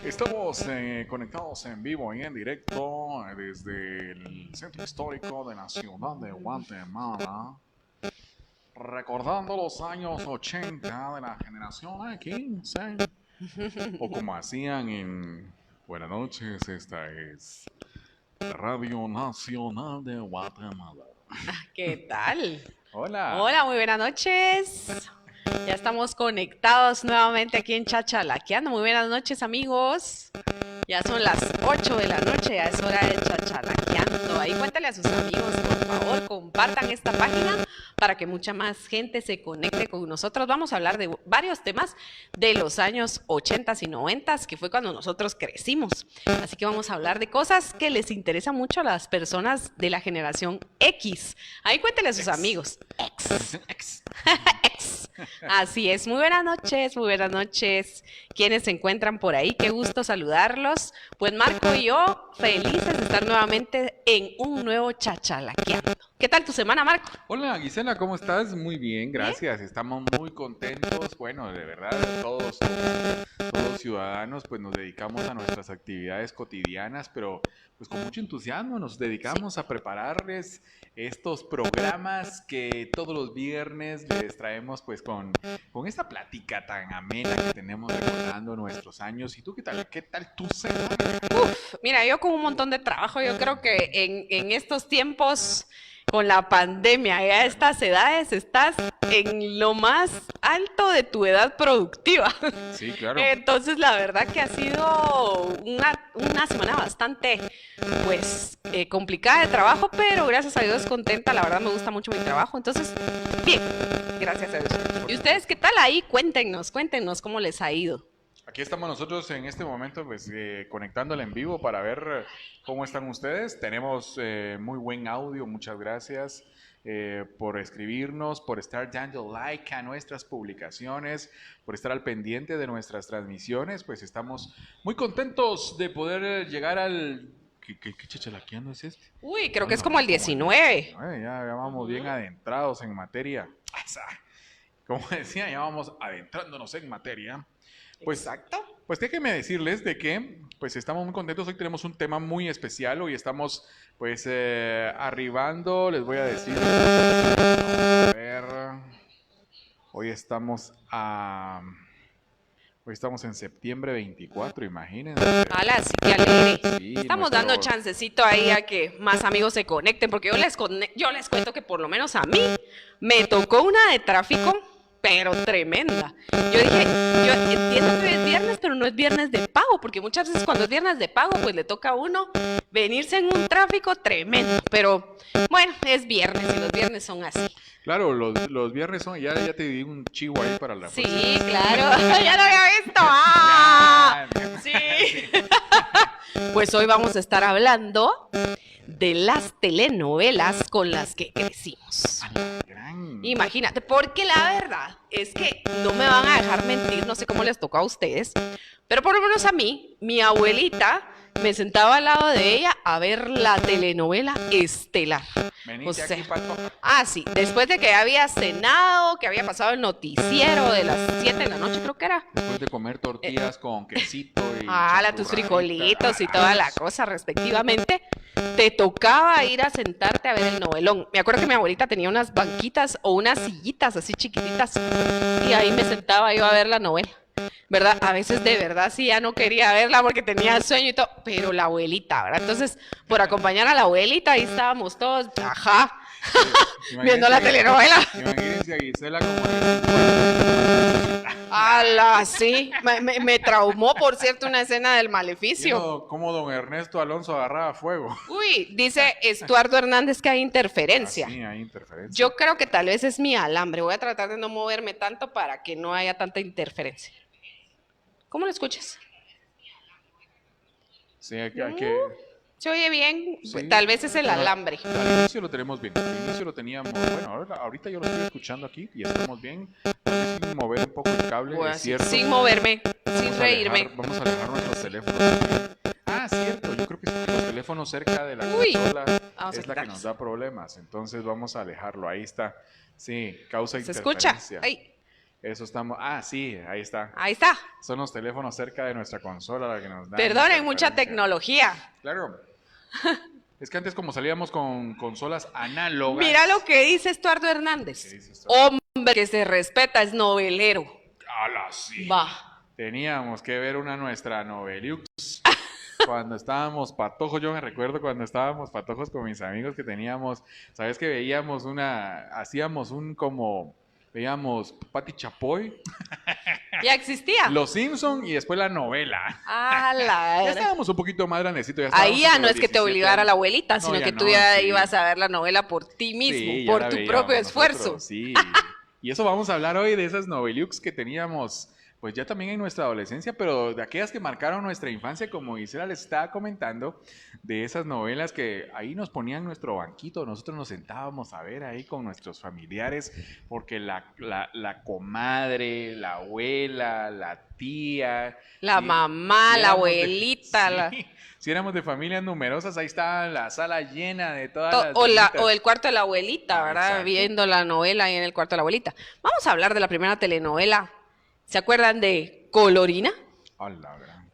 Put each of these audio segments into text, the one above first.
Estamos conectados en vivo y en directo desde el Centro Histórico de la Ciudad de Guatemala, recordando los años 80 de la generación 15, o como hacían en Buenas noches, esta es la Radio Nacional de Guatemala. ¿Qué tal? Hola. Hola, muy buenas noches. Ya estamos conectados nuevamente aquí en Chachalaqueando. Muy buenas noches, amigos. Ya son las 8 de la noche, ya es hora de Chachalaqueando. Ahí cuéntale a sus amigos, por favor, compartan esta página para que mucha más gente se conecte con nosotros. Vamos a hablar de varios temas de los años 80 y 90, que fue cuando nosotros crecimos. Así que vamos a hablar de cosas que les interesan mucho a las personas de la generación X. Ahí cuéntale a sus amigos. X. Así es, muy buenas noches, muy buenas noches. Quienes se encuentran por ahí, qué gusto saludarlos. Pues Marco y yo, felices de estar nuevamente en un nuevo Chachalaqueando. ¿Qué tal tu semana, Marco? Hola Gisela, ¿cómo estás? Muy bien, gracias. Estamos muy contentos. Bueno, de verdad, todos ciudadanos, pues nos dedicamos a nuestras actividades cotidianas, pero pues con mucho entusiasmo nos dedicamos a prepararles estos programas que todos los viernes les traemos pues con esta plática tan amena que tenemos recordando nuestros años. ¿Y tú qué tal? ¿Qué tal tu semana? Mira, yo con un montón de trabajo, yo creo que en estos tiempos, con la pandemia y a estas edades, estás en lo más alto de tu edad productiva. Sí, claro. Entonces, la verdad que ha sido una semana bastante, pues, complicada de trabajo, pero gracias a Dios contenta. La verdad me gusta mucho mi trabajo. Entonces, bien, gracias a Dios. ¿Y ustedes qué tal ahí? Cuéntenos cómo les ha ido. Aquí estamos nosotros en este momento pues conectándole en vivo para ver cómo están ustedes. Tenemos muy buen audio, muchas gracias por escribirnos, por estar dando like a nuestras publicaciones, por estar al pendiente de nuestras transmisiones. Pues estamos muy contentos de poder llegar al... ¿Qué chachalaqueando es este? Uy, creo que es como el 19. Ya vamos bien adentrados en materia. Como decía, ya vamos adentrándonos en materia. Pues, exacto. Pues déjenme decirles de que pues estamos muy contentos. Hoy tenemos un tema muy especial. Hoy estamos pues arribando, les voy a decir. A ver. Hoy estamos en septiembre 24, imagínense. Ala, sí, qué alegre. Sí, Estamos dando chancecito ahí a que más amigos se conecten, porque yo les cuento que por lo menos a mí me tocó una de tráfico, pero tremenda. Yo dije, yo entiendo que es viernes, pero no es viernes de pago, porque muchas veces cuando es viernes de pago, pues le toca a uno venirse en un tráfico tremendo. Pero bueno, es viernes y los viernes son así. Claro, los viernes son, ya te di un chivo ahí para la próxima. Sí, claro, ya lo había visto. ¡Ah! Sí. Pues hoy vamos a estar hablando de las telenovelas con las que crecimos. Imagínate, porque la verdad es que no me van a dejar mentir, no sé cómo les tocó a ustedes, pero por lo menos a mí, mi abuelita me sentaba al lado de ella a ver la telenovela Estelar. Venite aquí, Pato. Sí, después de que había cenado, que había pasado el noticiero de las 7 de la noche, creo que era. Después de comer tortillas con quesito y tus frijolitos y toda la cosa respectivamente, te tocaba ir a sentarte a ver el novelón. Me acuerdo que mi abuelita tenía unas banquitas o unas sillitas así chiquititas y ahí me sentaba yo a ver la novela. ¿Verdad? A veces de verdad sí ya no quería verla porque tenía sueño y todo, pero la abuelita, ¿verdad? Entonces, por acompañar a la abuelita, ahí estábamos todos, viendo la telenovela. Imagínense a Gisela como... ¡Hala! Sí, me traumó, por cierto, una escena del Maleficio. Como don Ernesto Alonso agarraba fuego. Uy, dice Estuardo Hernández que hay interferencia. Sí, hay interferencia. Yo creo que tal vez es mi alambre. Voy a tratar de no moverme tanto para que no haya tanta interferencia. ¿Cómo lo escuchas? Sí, hay que... Se oye bien, Sí, tal vez es el alambre. Al inicio lo tenemos bien, al inicio lo teníamos, bueno, ahorita yo lo estoy escuchando aquí y estamos bien, sin mover un poco el cable, es cierto. Sin moverme, sin reírme. Vamos a alejar nuestros teléfonos también. Cierto, yo creo que los teléfonos cerca de la consola es la que nos da problemas, entonces vamos a alejarlo, ahí está, sí, causa interferencia. ¿Se escucha? Ay. Eso estamos. Ah, sí, ahí está. Ahí está. Son los teléfonos cerca de nuestra consola la que nos dan Perdonen, mucha interferencia. tecnología. Claro. Es que antes como salíamos con consolas análogas. Mira lo que dice Estuardo ¿Qué Hernández. dice esto? Hombre que se respeta es novelero. ¡Hala, sí! Va. Teníamos que ver una nuestra Noveliux. Cuando estábamos patojos, yo me recuerdo cuando estábamos patojos con mis amigos que teníamos, ¿sabes que veíamos veíamos Pati Chapoy, Ya existía. Los Simpson y después la novela? Ah, Ya estábamos un poquito más grandecitos. ahí ya no es que te obligara la abuelita, No, sino ya que tú no, ya sí. ibas a ver la novela por ti mismo, Sí, ya por la tu veíamos propio nosotros, esfuerzo. sí. Y eso vamos a hablar hoy de esas Noveliux que teníamos, pues ya también en nuestra adolescencia, pero de aquellas que marcaron nuestra infancia, como Gisela les estaba comentando, de esas novelas que ahí nos ponían nuestro banquito, nosotros nos sentábamos a ver ahí con nuestros familiares, porque la comadre, la abuela, la tía, La mamá, si la éramos abuelita, si éramos de familias numerosas, ahí estaba la sala llena de todas las o viejitas. el cuarto de la abuelita, ¿verdad? Exacto. Viendo la novela ahí en el cuarto de la abuelita. Vamos a hablar de la primera telenovela. ¿Se acuerdan de Colorina? Hola, gran.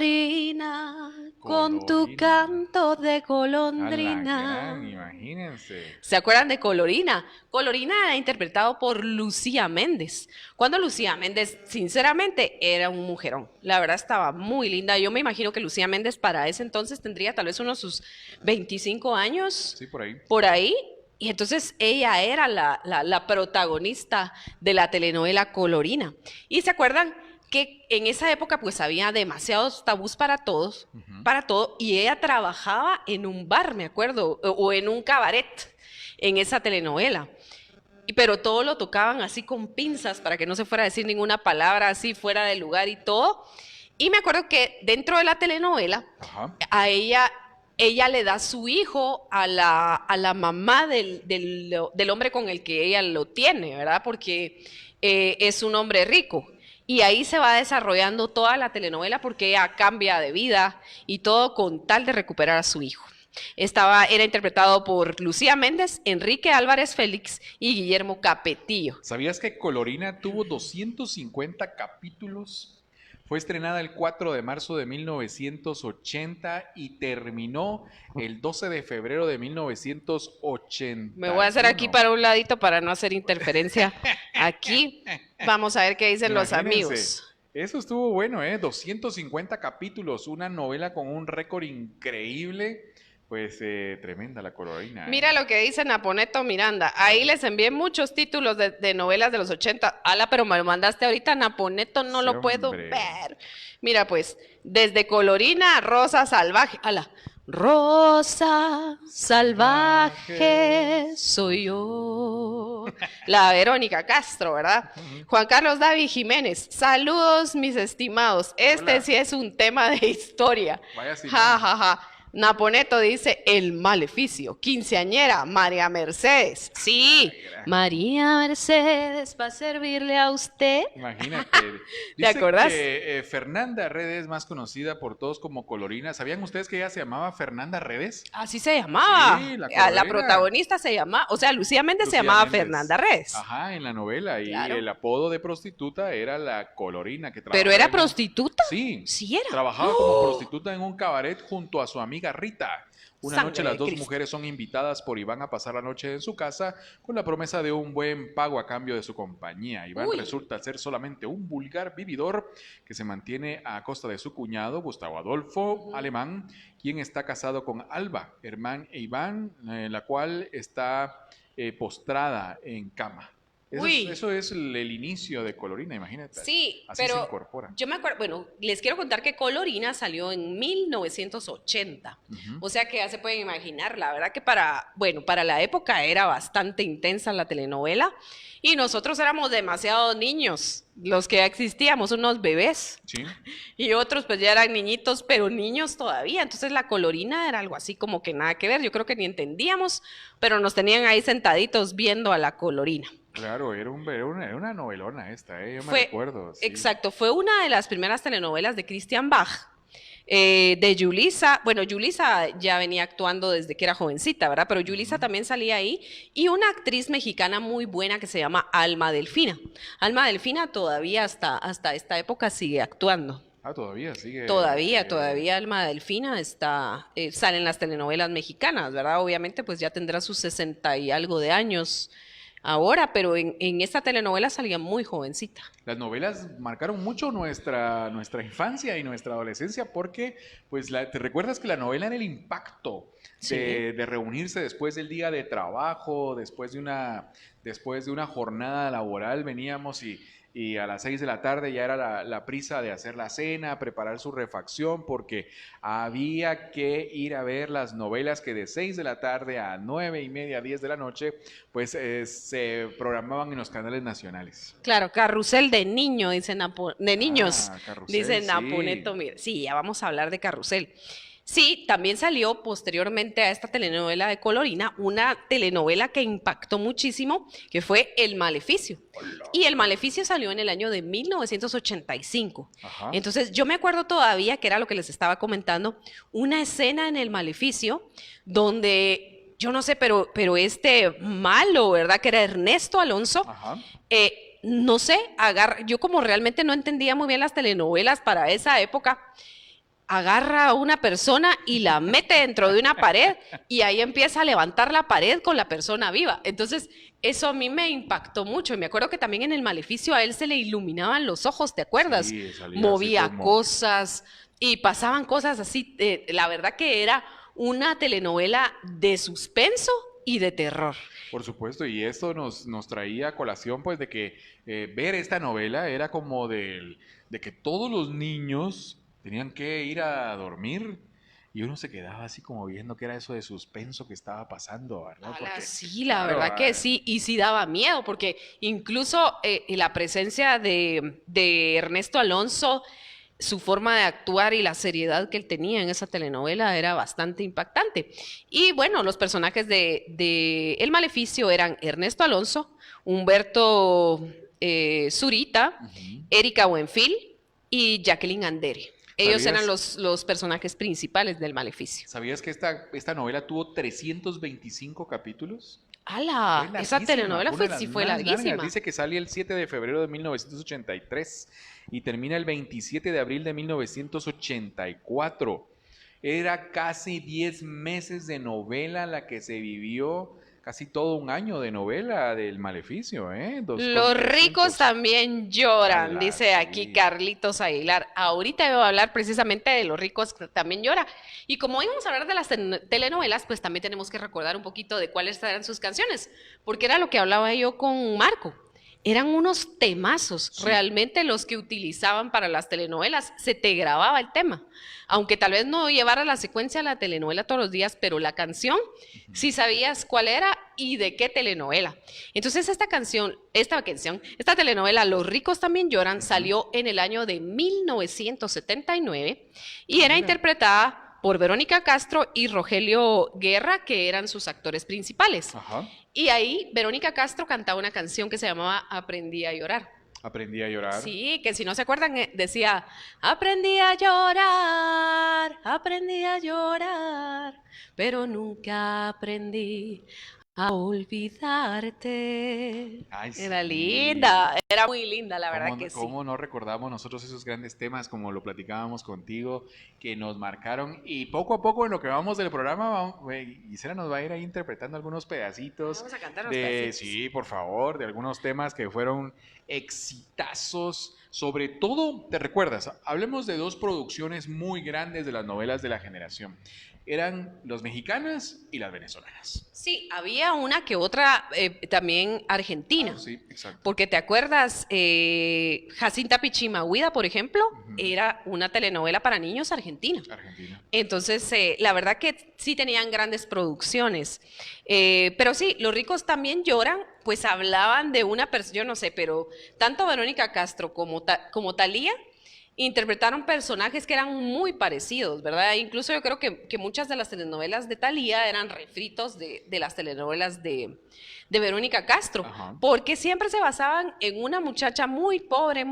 Colorina, con tu Colorina. canto de A la golondrina. gran, imagínense. ¿Se acuerdan de Colorina? Colorina era interpretado por Lucía Méndez. Cuando Lucía Méndez, sinceramente, era un mujerón. La verdad estaba muy linda. Yo me imagino que Lucía Méndez para ese entonces tendría tal vez unos sus 25 años, Sí, por ahí. por ahí. Y entonces ella era la protagonista de la telenovela Colorina. ¿Y se acuerdan que en esa época pues había demasiados tabús para todos, para todo, y ella trabajaba en un bar, me acuerdo, o en un cabaret en esa telenovela? Pero todo lo tocaban así con pinzas para que no se fuera a decir ninguna palabra así fuera del lugar y todo. Y me acuerdo que dentro de la telenovela, Ajá. a ella le da su hijo a la mamá del hombre con el que ella lo tiene, ¿verdad? Porque es un hombre rico. Y ahí se va desarrollando toda la telenovela porque ella cambia de vida y todo con tal de recuperar a su hijo. Era interpretado por Lucía Méndez, Enrique Álvarez Félix y Guillermo Capetillo. ¿Sabías que Colorina tuvo 250 capítulos? Fue estrenada el 4 de marzo de 1980 y terminó el 12 de febrero de 1980. Me voy a hacer aquí para un ladito para no hacer interferencia. Aquí vamos a ver qué dicen los Imagínense, amigos. Eso estuvo bueno, ¿eh? 250 capítulos, una novela con un récord increíble. Pues tremenda la Colorina. Mira lo que dice Naponeto Miranda. Ahí les envié muchos títulos de novelas de los 80. Ala, pero me lo mandaste ahorita, Naponeto, no Sí, lo puedo hombre. ver. Mira, pues, desde Colorina, Rosa Salvaje. Ala, Rosa Salvaje soy yo. La Verónica Castro, ¿verdad? Juan Carlos David Jiménez. Saludos, mis estimados. Este Hola. sí es un tema de historia. Vaya si no. Ja, ja, ja. Naponeto dice El Maleficio, quinceañera, María Mercedes. Sí, María Mercedes, para servirle a usted. Imagínate. ¿Te Dice acordás? que Fernanda Redes, más conocida por todos como Colorina. ¿Sabían ustedes que ella se llamaba Fernanda Redes? Así se llamaba. Sí, la La Colorina. protagonista se llamaba, o sea, Lucía Méndez se Lucía llamaba Méndez. Fernanda Reyes. Ajá, en la novela. Y Claro. el apodo de prostituta era la Colorina. Que Pero trabajaba era en un- prostituta. Sí. Sí era. Trabajaba como prostituta en un cabaret junto a su amiga Rita. Una Sangre noche de las dos Cristo. mujeres son invitadas por Iván a pasar la noche en su casa con la promesa de un buen pago a cambio de su compañía. Iván Uy. resulta ser solamente un vulgar vividor que se mantiene a costa de su cuñado, Gustavo Adolfo Alemán, quien está casado con Alba, hermana e Iván, la cual está postrada en cama. Uy. Eso es el inicio de Colorina, imagínate. Sí, Así se pero incorpora. yo me acuerdo, bueno, les quiero contar que Colorina salió en 1980. Ujú. O sea que ya se pueden imaginar, la verdad que para la época era bastante intensa la telenovela y nosotros éramos demasiados niños, los que ya existíamos, unos bebés, Sí. y otros pues ya eran niñitos, pero niños todavía. Entonces la Colorina era algo así como que nada que ver, yo creo que ni entendíamos, pero nos tenían ahí sentaditos viendo a la Colorina. Claro, era una novelona esta, yo me Fue- recuerdo. Sí. Exacto, fue una de las primeras telenovelas de Christian Bach. De Yulisa, bueno, Yulisa ya venía actuando desde que era jovencita, ¿verdad? Pero Yulisa Ujú. también salía ahí. Y una actriz mexicana muy buena que se llama Alma Delfina. Alma Delfina todavía hasta esta época sigue actuando. Ah, todavía sigue. Todavía Alma Delfina sale en las telenovelas mexicanas, ¿verdad? Obviamente, pues ya tendrá sus 60 y algo de años ahora, pero en esta telenovela salía muy jovencita. Las novelas marcaron mucho nuestra infancia y nuestra adolescencia porque, pues, ¿te recuerdas que la novela era el impacto Sí. de reunirse después del día de trabajo, después de una jornada laboral, veníamos y a las 6 de la tarde ya era la prisa de hacer la cena, preparar su refacción, porque había que ir a ver las novelas que de 6 de la tarde a 9:30, 10 de la noche, pues se programaban en los canales nacionales. Claro, carrusel de de niños, Ah, Carrusel, dice sí. Naponeto. Mira, sí, ya vamos a hablar de carrusel. Sí, también salió posteriormente a esta telenovela de Colorina, una telenovela que impactó muchísimo, que fue El Maleficio. Y El Maleficio salió en el año de 1985. Ajá. Entonces, yo me acuerdo todavía, que era lo que les estaba comentando, una escena en El Maleficio donde, yo no sé, pero este malo, ¿verdad? Que era Ernesto Alonso, Ajá. no sé, yo como realmente no entendía muy bien las telenovelas para esa época, agarra a una persona y la mete dentro de una pared y ahí empieza a levantar la pared con la persona viva. Entonces, eso a mí me impactó mucho. Y me acuerdo que también en El Maleficio a él se le iluminaban los ojos, ¿te acuerdas? Sí, salía así Movía como. cosas y pasaban cosas así. La verdad que era una telenovela de suspenso y de terror. Por supuesto, y esto nos traía a colación, pues, de que ver esta novela era como de que todos los niños tenían que ir a dormir y uno se quedaba así como viendo que era eso de suspenso que estaba pasando, ¿verdad? Ala, Porque, sí, la claro, verdad que sí, y sí daba miedo, porque incluso la presencia de Ernesto Alonso, su forma de actuar y la seriedad que él tenía en esa telenovela era bastante impactante. Y bueno, los personajes de El Maleficio eran Ernesto Alonso, Humberto Zurita, ujú. Erika Buenfil y Jacqueline Andere. Ellos eran ¿Sabías, los personajes principales del Maleficio. sabías que esta novela tuvo 325 capítulos? Fue ¡Hala! Esa larguísima, telenovela fue una de las sí fue más largas. larguísima. Dice que sale el 7 de febrero de 1983 y termina el 27 de abril de 1984. Era casi 10 meses de novela la que se vivió, casi todo un año de novela del Maleficio, ¿eh? Dos con Los ricos 300. también lloran, ¡Hala, dice aquí sí! Carlitos Aguilar. Ahorita voy a hablar precisamente de los ricos que también lloran. Y como íbamos a hablar de las telenovelas, pues también tenemos que recordar un poquito de cuáles eran sus canciones, porque era lo que hablaba yo con Marco. Eran unos temazos, Sí. realmente los que utilizaban para las telenovelas, se te grababa el tema, aunque tal vez no llevara la secuencia de la telenovela todos los días, pero la canción sí sabías cuál era y de qué telenovela. Entonces esta telenovela Los ricos también lloran Ujú. salió en el año de 1979 y Ah, era mira. interpretada por Verónica Castro y Rogelio Guerra, que eran sus actores principales. Ajá. Y ahí Verónica Castro cantaba una canción que se llamaba Aprendí a llorar. Aprendí a llorar. Sí, que si no se acuerdan, decía, aprendí a llorar, pero nunca aprendí a olvidarte. Ay, Era sí. linda, era muy linda, la verdad ¿Cómo, que sí. cómo no recordamos nosotros esos grandes temas como lo platicábamos contigo, que nos marcaron? Y poco a poco en lo que vamos del programa, Gisela nos va a ir ahí interpretando algunos pedacitos Vamos a cantar los de, pedacitos. sí, por favor, de algunos temas que fueron exitazos. Sobre todo, ¿te recuerdas? Hablemos de dos producciones muy grandes de las novelas de la generación. Eran las mexicanas y las venezolanas. Sí, había una que otra también Ah, argentina. sí, exacto. Porque te acuerdas, Jacinta Pichimahuida, por ejemplo, Ujú. era una telenovela para niños argentina. Argentina. Entonces, la verdad que sí tenían grandes producciones. Pero sí, Los ricos también lloran, pues hablaban de una persona, yo no sé, pero tanto Verónica Castro como Thalía interpretaron personajes que eran muy parecidos, ¿verdad? Incluso yo creo que muchas de las telenovelas de Thalía eran refritos de las telenovelas de Verónica Castro, Ajá. porque siempre se basaban en una muchacha muy pobre,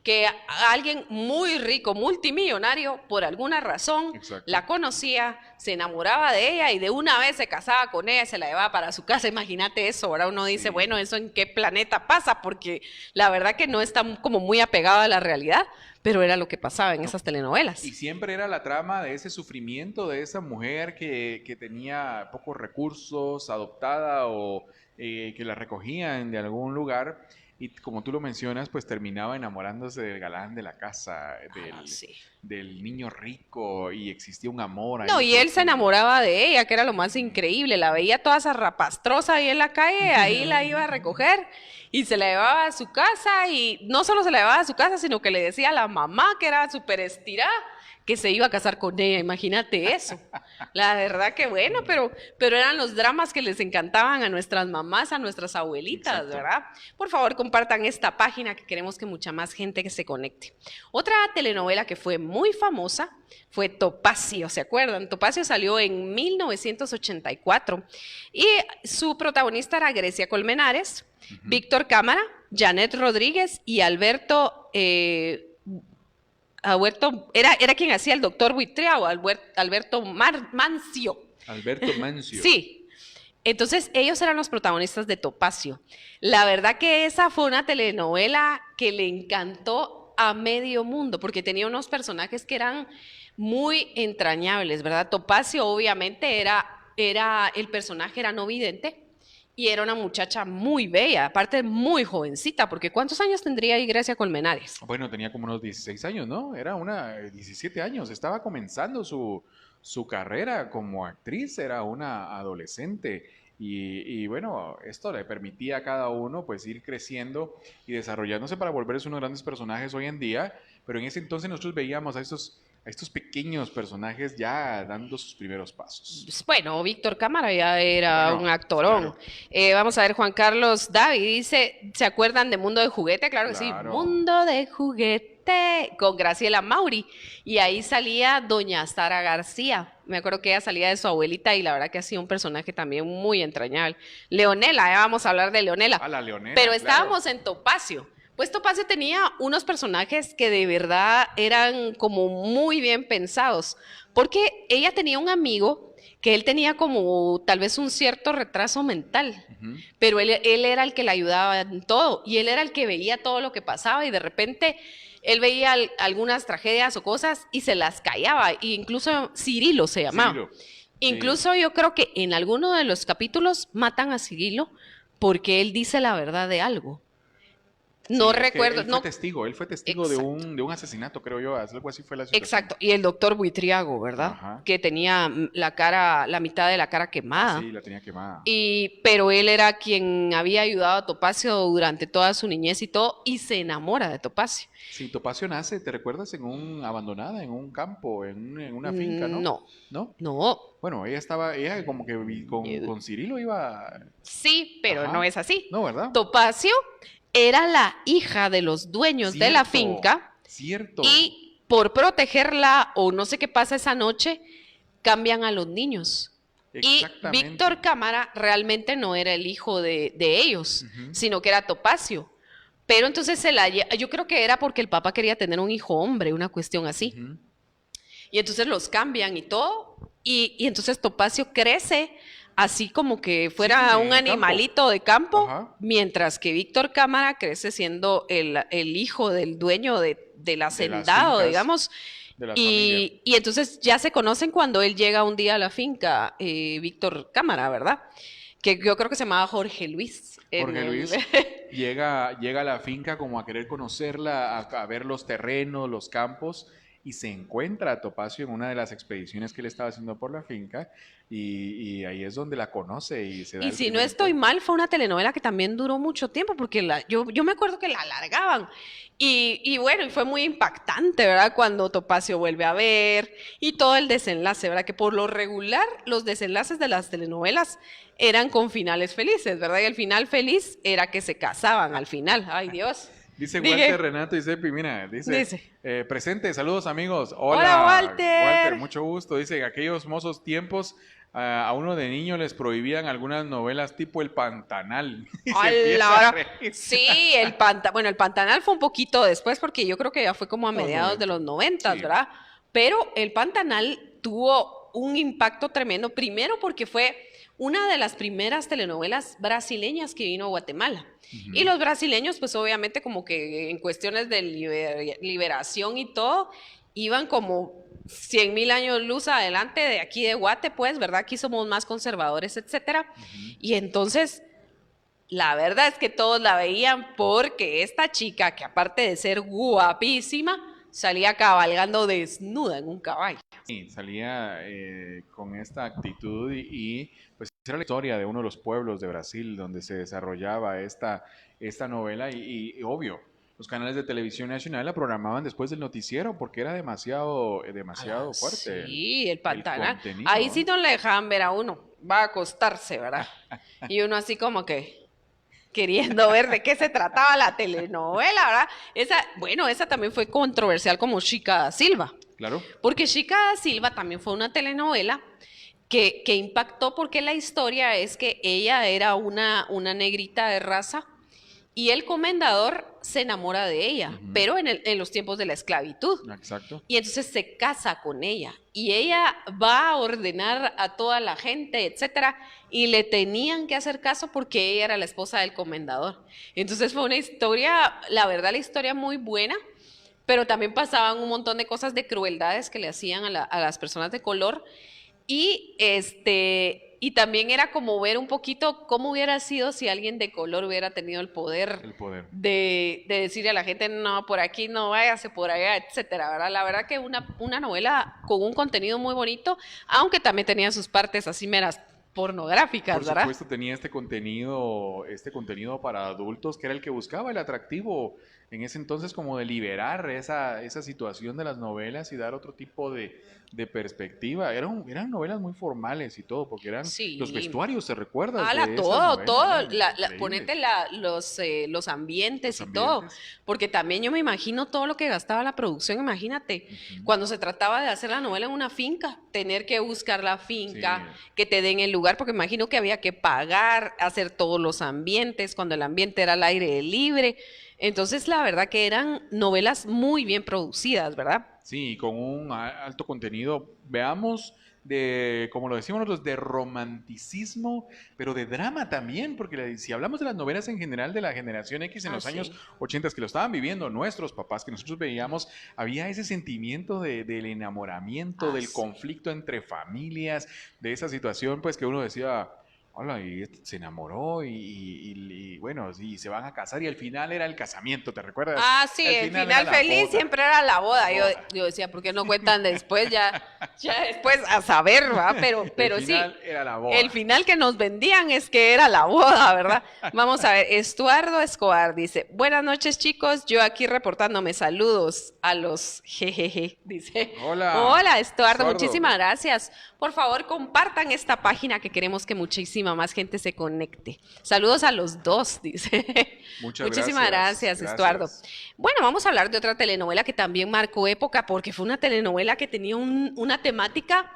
que alguien muy rico, multimillonario, por alguna razón, Exacto. la conocía, se enamoraba de ella y de una vez se casaba con ella, se la llevaba para su casa. Imagínate eso, ahora uno dice, Sí. bueno, ¿eso en qué planeta pasa? Porque la verdad que no está como muy apegado a la realidad, pero era lo que pasaba en esas telenovelas. Y siempre era la trama de ese sufrimiento de esa mujer que tenía pocos recursos, adoptada o que la recogían de algún lugar. Y como tú lo mencionas, pues terminaba enamorándose del galán de la casa, Sí. del niño rico, y existía un amor ahí No, y él se profundo. enamoraba de ella, que era lo más increíble. La veía toda zarrapastrosa ahí en la calle, ahí la iba a recoger y se la llevaba a su casa. Y no solo se la llevaba a su casa, sino que le decía a la mamá, que era súper estirada, que se iba a casar con ella. Imagínate eso. La verdad que bueno, pero eran los dramas que les encantaban a nuestras mamás, a nuestras abuelitas, Exacto. ¿verdad? Por favor, compartan esta página, que queremos que mucha más gente que se conecte. Otra telenovela que fue muy famosa fue Topacio, ¿se acuerdan? Topacio salió en 1984 y su protagonista era Grecia Colmenares, Víctor Cámara, Janet Rodríguez y Alberto era quien hacía el doctor Buitriago, Alberto Mancio. Alberto Mancio. Sí. Entonces, ellos eran los protagonistas de Topacio. La verdad que esa fue una telenovela que le encantó a medio mundo, porque tenía unos personajes que eran muy entrañables, ¿verdad? Topacio, obviamente, el personaje era no vidente y era una muchacha muy bella, aparte muy jovencita, porque ¿cuántos años tendría ahí Grecia Colmenares? Bueno, tenía como unos 16 años, ¿no? Era 17 años, estaba comenzando su carrera como actriz, era una adolescente y bueno, esto le permitía a cada uno pues ir creciendo y desarrollándose para volverse unos grandes personajes hoy en día, pero en ese entonces nosotros veíamos a estos pequeños personajes ya dando sus primeros pasos. Bueno, Víctor Cámara ya era Bueno, un actorón. claro. Vamos a ver, Juan Carlos David dice, ¿se acuerdan de Mundo de Juguete? Claro que sí, Claro. Mundo de Juguete, con Graciela Mauri. Y ahí salía doña Sara García. Me acuerdo que ella salía de su abuelita y la verdad que ha sido un personaje también muy entrañable. Leonela, ya vamos a hablar de Leonela. A la Leonela, Pero claro. estábamos en Topacio. Pues Topacio tenía unos personajes que de verdad eran como muy bien pensados, porque ella tenía un amigo que él tenía como tal vez un cierto retraso mental, pero él era el que le ayudaba en todo y él era el que veía todo lo que pasaba y de repente él veía algunas tragedias o cosas y se las callaba, e incluso Cirilo se llamaba. Cirilo. Incluso yo creo que en alguno de los capítulos matan a Cirilo porque él dice la verdad de algo. No Sí, es que recuerdo. él fue testigo de un asesinato, creo yo, algo así fue la situación. Exacto, y el doctor Buitriago, ¿verdad? Ajá. Que tenía la mitad de la cara quemada. Sí, la tenía quemada. Pero él era quien había ayudado a Topacio durante toda su niñez y todo, y se enamora de Topacio. Sí, Topacio nace, ¿te recuerdas? Abandonada, en un campo, en una finca, ¿no? No. ¿No? No. Bueno, ella como que con Cirilo iba... Sí, pero Ajá. no es así. No, ¿verdad? Topacio era la hija de los dueños de la finca. Cierto. Y por protegerla, o no sé qué pasa esa noche, cambian a los niños. Y Víctor Cámara realmente no era el hijo de ellos, sino que era Topacio. Pero entonces yo creo que era porque el papá quería tener un hijo hombre, una cuestión así. Y entonces los cambian y todo. Y entonces Topacio crece así como que fuera un animalito de campo, mientras que Víctor Cámara crece siendo el hijo del dueño del hacendado, digamos. Y entonces ya se conocen cuando él llega un día a la finca, Víctor Cámara, ¿verdad? Que yo creo que se llamaba Jorge Luis. Jorge Luis llega a la finca como a querer conocerla, a ver los terrenos, los campos, y se encuentra a Topacio en una de las expediciones que él estaba haciendo por la finca, y ahí es donde la conoce y se da. Y si no estoy mal, fue una telenovela que también duró mucho tiempo, porque yo me acuerdo que la alargaban. Y bueno, y fue muy impactante, ¿verdad? Cuando Topacio vuelve a ver y todo el desenlace, ¿verdad? Que por lo regular los desenlaces de las telenovelas eran con finales felices, ¿verdad? Y el final feliz era que se casaban al final. ¡Ay, Dios! Dice Walter, Renato y Sepi, mira, dice. Presente, saludos amigos. Hola, Walter. Walter, mucho gusto. Dice, aquellos mozos tiempos a uno de niño les prohibían algunas novelas tipo El Pantanal. Y se ¡A empieza la a hora! reír. Sí, bueno, el Pantanal fue un poquito después porque yo creo que ya fue como a Los mediados de 90. los 90, Sí, ¿verdad? Pero el Pantanal tuvo un impacto tremendo, primero porque fue una de las primeras telenovelas brasileñas que vino a Guatemala. Y los brasileños, pues obviamente como que en cuestiones de liberación y todo, iban como 100.000 años luz adelante de aquí de Guate, pues, ¿verdad? Aquí somos más conservadores, etcétera. Y entonces la verdad es que todos la veían porque esta chica, que aparte de ser guapísima, salía cabalgando desnuda en un caballo. sí, salía con esta actitud pues era la historia de uno de los pueblos de Brasil donde se desarrollaba esta novela y obvio, los canales de televisión nacional la programaban después del noticiero porque era demasiado fuerte Sí, el el Pantanal. Ahí contenido. sí no le dejaban ver a uno. Va a acostarse, ¿verdad? Y uno así como que queriendo ver de qué se trataba la telenovela, ¿verdad? Esa también fue controversial como Chica da Silva. Claro. Porque Chica da Silva también fue una telenovela que impactó porque la historia es que ella era una negrita de raza y el comendador se enamora de ella, pero en los tiempos de la esclavitud. Exacto. Y entonces se casa con ella y ella va a ordenar a toda la gente, etcétera, y le tenían que hacer caso porque ella era la esposa del comendador. Entonces fue una historia, la verdad, la historia muy buena, pero también pasaban un montón de cosas de crueldades que le hacían a las personas de color y también era como ver un poquito cómo hubiera sido si alguien de color hubiera tenido el poder, El poder. de decirle a la gente, no, por aquí no váyase, por allá, etcétera, ¿verdad? La verdad que una novela con un contenido muy bonito, aunque también tenía sus partes así meras pornográficas, Por ¿verdad? supuesto tenía este contenido para adultos que era el que buscaba el atractivo en ese entonces como de liberar esa situación de las novelas y dar otro tipo de perspectiva. Eran novelas muy formales y todo, porque eran los Sí. vestuarios, ¿te recuerdas Ala, de esas todo, novelas? todo, Eran ponete increíbles. los ambientes Los y todo, ambientes. porque también yo me imagino todo lo que gastaba la producción, imagínate, cuando se trataba de hacer la novela en una finca, tener que buscar la Sí, finca, que te den el lugar, porque imagino que había que pagar, hacer todos los ambientes, cuando el ambiente era al aire libre, entonces la verdad que eran novelas muy bien producidas, ¿verdad? sí, con un alto contenido. Veamos como lo decimos nosotros, de romanticismo, pero de drama también, porque si hablamos de las novelas en general de la generación X en Ah, los años sí. 80 que lo estaban viviendo nuestros papás, que nosotros veíamos, había ese sentimiento del enamoramiento, Ah, del sí. conflicto entre familias, de esa situación, pues que uno decía, hola, y se enamoró y bueno, sí, se van a casar y al final era el casamiento, ¿te recuerdas? Ah, sí, Al el final era final la feliz boda, siempre era la la boda. Yo, boda. yo decía, ¿por qué no cuentan después? Ya después a saber, ¿verdad? El Pero sí, final era la el boda. final que nos vendían es que era la boda, ¿verdad? Vamos a ver, Estuardo Escobar dice, buenas noches chicos, yo aquí reportándome, saludos a los jejeje, dice. Hola, Hola Estuardo, Estuardo. muchísimas gracias. Por favor, compartan esta página que queremos que muchísima más gente se conecte. Saludos a los dos, dice. Muchas Muchísimas gracias, gracias, Estuardo. gracias. Bueno, vamos a hablar de otra telenovela que también marcó época porque fue una telenovela que tenía una temática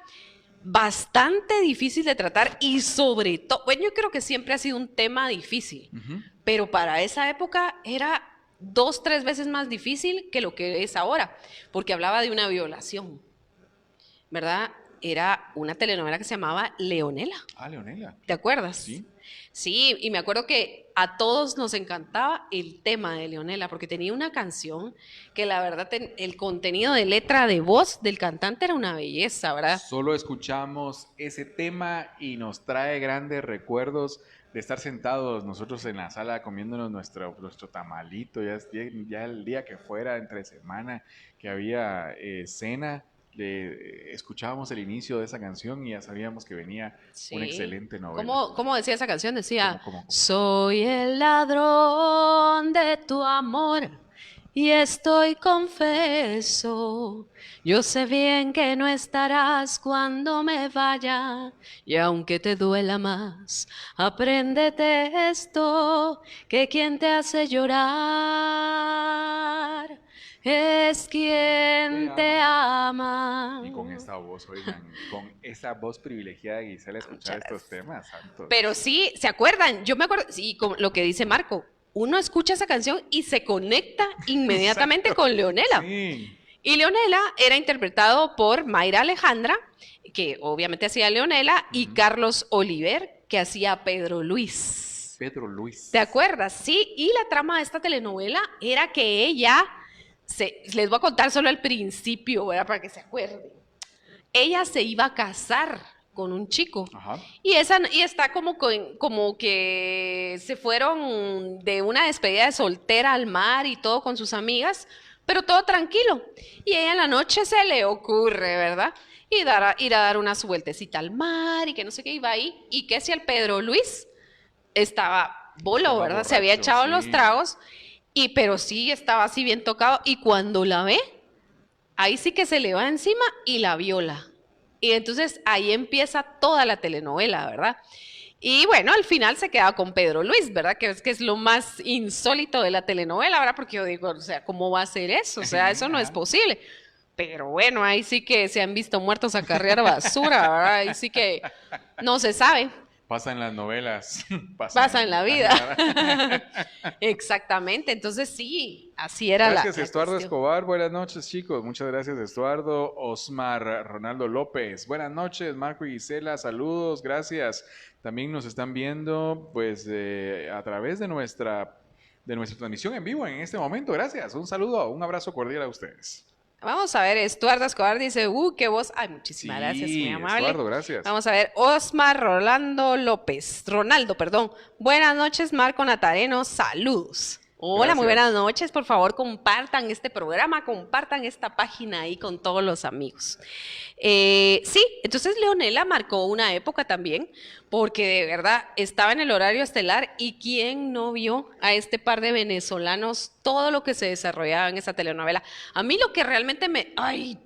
bastante difícil de tratar y sobre todo, bueno, yo creo que siempre ha sido un tema difícil, Ujú. pero para esa época era 2, 3 veces más difícil que lo que es ahora, porque hablaba de una violación, ¿verdad? Era una telenovela que se llamaba Leonela. Ah, Leonela. ¿Te acuerdas? Sí. Sí, y me acuerdo que a todos nos encantaba el tema de Leonela, porque tenía una canción que la verdad el contenido de letra de voz del cantante era una belleza, ¿verdad? Solo escuchamos ese tema y nos trae grandes recuerdos de estar sentados nosotros en la sala comiéndonos nuestro tamalito, ya el día que fuera, entre semana, que había cena, escuchábamos el inicio de esa canción y ya sabíamos que venía una Sí. excelente novela. ¿Cómo decía esa canción? Decía, Como, soy el ladrón de tu amor y estoy confeso. Yo sé bien que no estarás cuando me vaya, y aunque te duela más, apréndete esto, que quien te hace llorar es quien te ama. Y con esta voz, oigan, con esa voz privilegiada de Gisela escuchar estos temas, santos. Pero sí, ¿se acuerdan? Yo me acuerdo, sí, con lo que dice Marco, uno escucha esa canción y se conecta inmediatamente Exacto. con Leonela. Sí. Y Leonela era interpretado por Mayra Alejandra, que obviamente hacía Leonela, y Carlos Oliver, que hacía Pedro Luis. Pedro Luis. ¿Te acuerdas? Sí, y la trama de esta telenovela era que ella, les voy a contar solo el principio, ¿verdad? Para que se acuerden. Ella se iba a casar con un chico. Ajá. Y está como que se fueron de una despedida de soltera al mar y todo con sus amigas, pero todo tranquilo. Y ella en la noche se le ocurre, ¿verdad? Ir a dar una vueltecita al mar y que no sé qué, iba ahí. Y que si el Pedro Luis estaba bolo, ¿verdad? Se había borracho, echado sí. los tragos, pero sí estaba así bien tocado. Y cuando la ve, ahí sí que se le va encima y la viola. Y entonces ahí empieza toda la telenovela, ¿verdad? Y bueno, al final se queda con Pedro Luis, ¿verdad? Que es lo más insólito de la telenovela, ¿verdad? Porque yo digo, o sea, ¿cómo va a ser eso? O sea, eso no es posible. Pero bueno, ahí sí que se han visto muertos a carrear basura, ¿verdad? Ahí sí que no se sabe. Pasa en las novelas. Pasa en la vida. Exactamente, entonces sí, así era gracias, la Estuardo cuestión. Escobar. Buenas noches, chicos. Muchas gracias, Estuardo. Osmar Ronaldo López. Buenas noches, Marco y Gisela. Saludos, gracias. También nos están viendo pues a través de nuestra transmisión en vivo en este momento. Gracias. Un saludo, un abrazo cordial a ustedes. Vamos a ver, Estuardo Escobar dice, qué voz. Ay, muchísimas gracias, muy amable. Estuardo, gracias. Vamos a ver, Osmar Ronaldo, perdón. Buenas noches, Marco Natareno, saludos. Hola, Gracias. muy buenas noches. Por favor, compartan este programa, compartan esta página ahí con todos los amigos. Sí, entonces Leonela marcó una época también, porque de verdad estaba en el horario estelar y quién no vio a este par de venezolanos, todo lo que se desarrollaba en esa telenovela. A mí lo que realmente me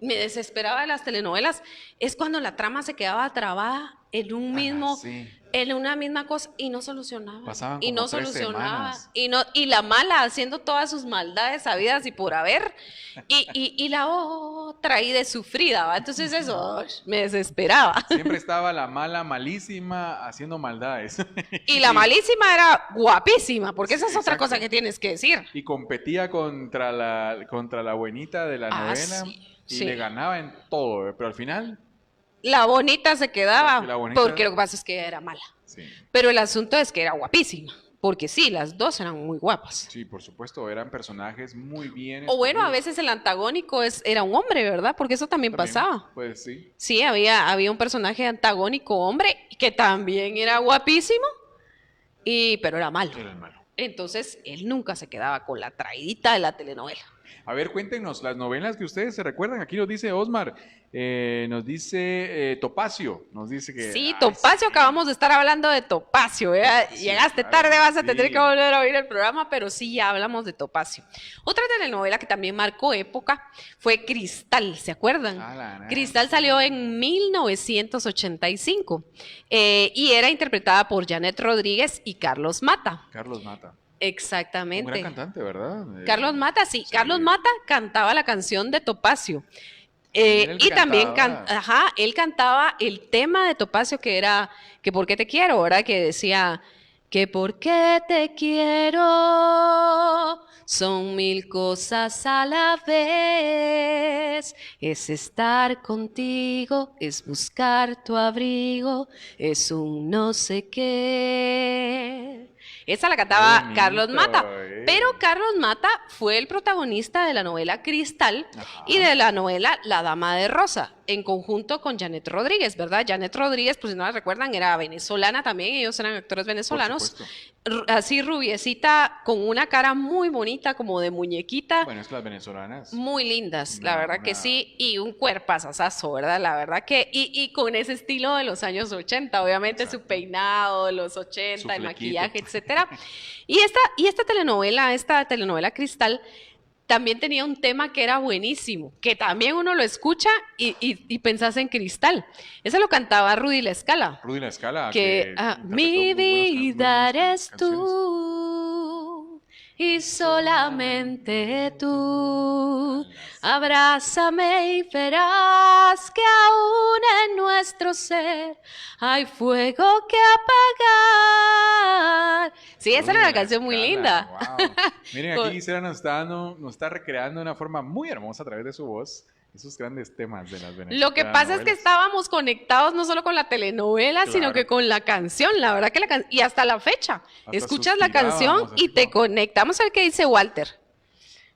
desesperaba de las telenovelas es cuando la trama se quedaba trabada en un mismo... Sí. En una misma cosa y no solucionaba. Pasaban Y como no 3 solucionaba. semanas. Y la mala haciendo todas sus maldades sabidas y por haber. Y la otra ahí de sufrida, ¿va? Entonces eso me desesperaba. Siempre estaba la mala, malísima, haciendo maldades. Y la malísima era guapísima, porque esa es otra Exacto. cosa que tienes que decir. Y competía contra la buenita de la novela Sí, y sí. le ganaba en todo, pero al final, La bonita se quedaba, La bonita- porque lo que pasa es que ella era mala. sí, Pero el asunto es que era guapísima, porque sí, las dos eran muy guapas. sí, por supuesto, eran personajes muy bien O bueno, a escogidos. veces el antagónico era un hombre, ¿verdad? Porque eso también pasaba. Pues sí, Sí, había un personaje antagónico hombre que también era guapísimo, pero era malo. era el malo. Entonces, él nunca se quedaba con la traidita de la telenovela. A ver, cuéntenos las novelas que ustedes se recuerdan. Aquí nos dice Osmar, nos dice Topacio, nos dice que... Sí, ay, Topacio, sí. acabamos de estar hablando de Topacio. Sí, Llegaste claro, tarde, vas a sí. tener que volver a oír el programa, pero sí, ya hablamos de Topacio. Otra telenovela que también marcó época fue Cristal, ¿se acuerdan? Ah, la nada. Cristal salió en 1985 y era interpretada por Janet Rodríguez y Carlos Mata. Carlos Mata. Exactamente. Un gran cantante, ¿verdad? Carlos Mata, sí. Sí. Carlos Mata cantaba la canción de Topacio. Era el que Y también cantaba. él cantaba el tema de Topacio que era que por qué te quiero, ¿verdad? Que decía que por qué te quiero son mil cosas a la vez. Es estar contigo, es buscar tu abrigo, es un no sé qué. Esa la cantaba Bonito, Carlos Mata, eh. pero Carlos Mata fue el protagonista de la novela Cristal Ajá. y de la novela La Dama de Rosa, en conjunto con Janet Rodríguez, ¿verdad? Janet Rodríguez, pues si no la recuerdan, era venezolana también, ellos eran actores venezolanos, supuesto. Así rubiecita, con una cara muy bonita, como de muñequita. Bueno, es que las venezolanas. Muy lindas, la Una- verdad que una- sí, y un cuerpazazazo, ¿verdad? La verdad que, y con ese estilo de los años 80, obviamente su Exacto. peinado de los 80, Su el flequito. maquillaje, etcétera. Y esta telenovela Cristal, también tenía un tema que era buenísimo, que también uno lo escucha y pensás en Cristal. Ese lo cantaba Rudy La Escala. Rudy La Escala, Que interpretó mi muy vida buenas eres canciones. tú y solamente tú. Abrázame y verás que aún en nuestro ser hay fuego que apagar. Sí, esa era Rudy una La canción muy linda. Escala, wow. Miren, aquí Gisela nos está recreando de una forma muy hermosa a través de su voz esos grandes temas de las Lo que pasa es que novelas. estábamos conectados no solo con la telenovela, sino Claro. que con la canción. La verdad que y hasta la fecha. Hasta Escuchas la canción suspirábamos, y así te como- conecta. Vamos a ver qué dice Walter.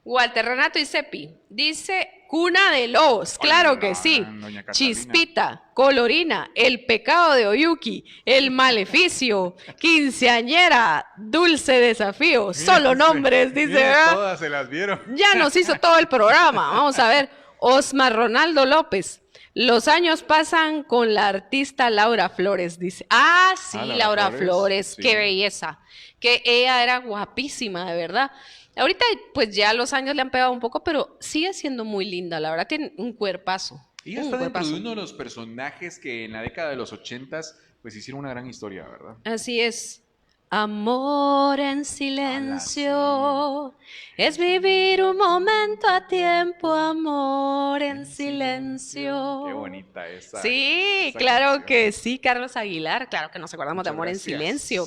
Walter Renato y Cepi. Dice Cuna de Lobos. Claro que sí. Doña Catalina. Chispita, Colorina, El pecado de Oyuki, El maleficio, Quinceañera, Dulce desafío. Solo nombres, dice, Miren, ¿verdad? todas se las vieron. Ya nos hizo todo el programa. Vamos a ver. Osmar Ronaldo López. Los años pasan con la artista Laura Flores, dice. Ah, sí, Ah, Laura Flores, sí. qué belleza. Que ella era guapísima, de verdad. Ahorita, pues ya los años le han pegado un poco, pero sigue siendo muy linda. La verdad, tiene un cuerpazo. Ella Un está dentro de cuerpazo. uno de los personajes que en la década de los 80s pues hicieron una gran historia, ¿verdad? Así es. Amor en silencio es vivir un momento a tiempo, amor en silencio. Qué bonita esa. Sí, esa claro canción. que sí, Carlos Aguilar, claro que nos acordamos de Muchas Amor en gracias. Silencio.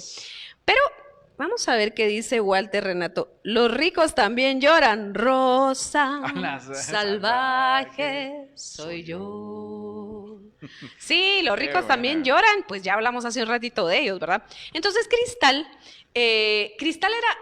Pero vamos a ver qué dice Walter Renato. Los ricos también lloran, Rosa, Las salvaje soy yo. Sí, los Qué ricos también buena. lloran, pues ya hablamos hace un ratito de ellos, ¿verdad? Entonces Cristal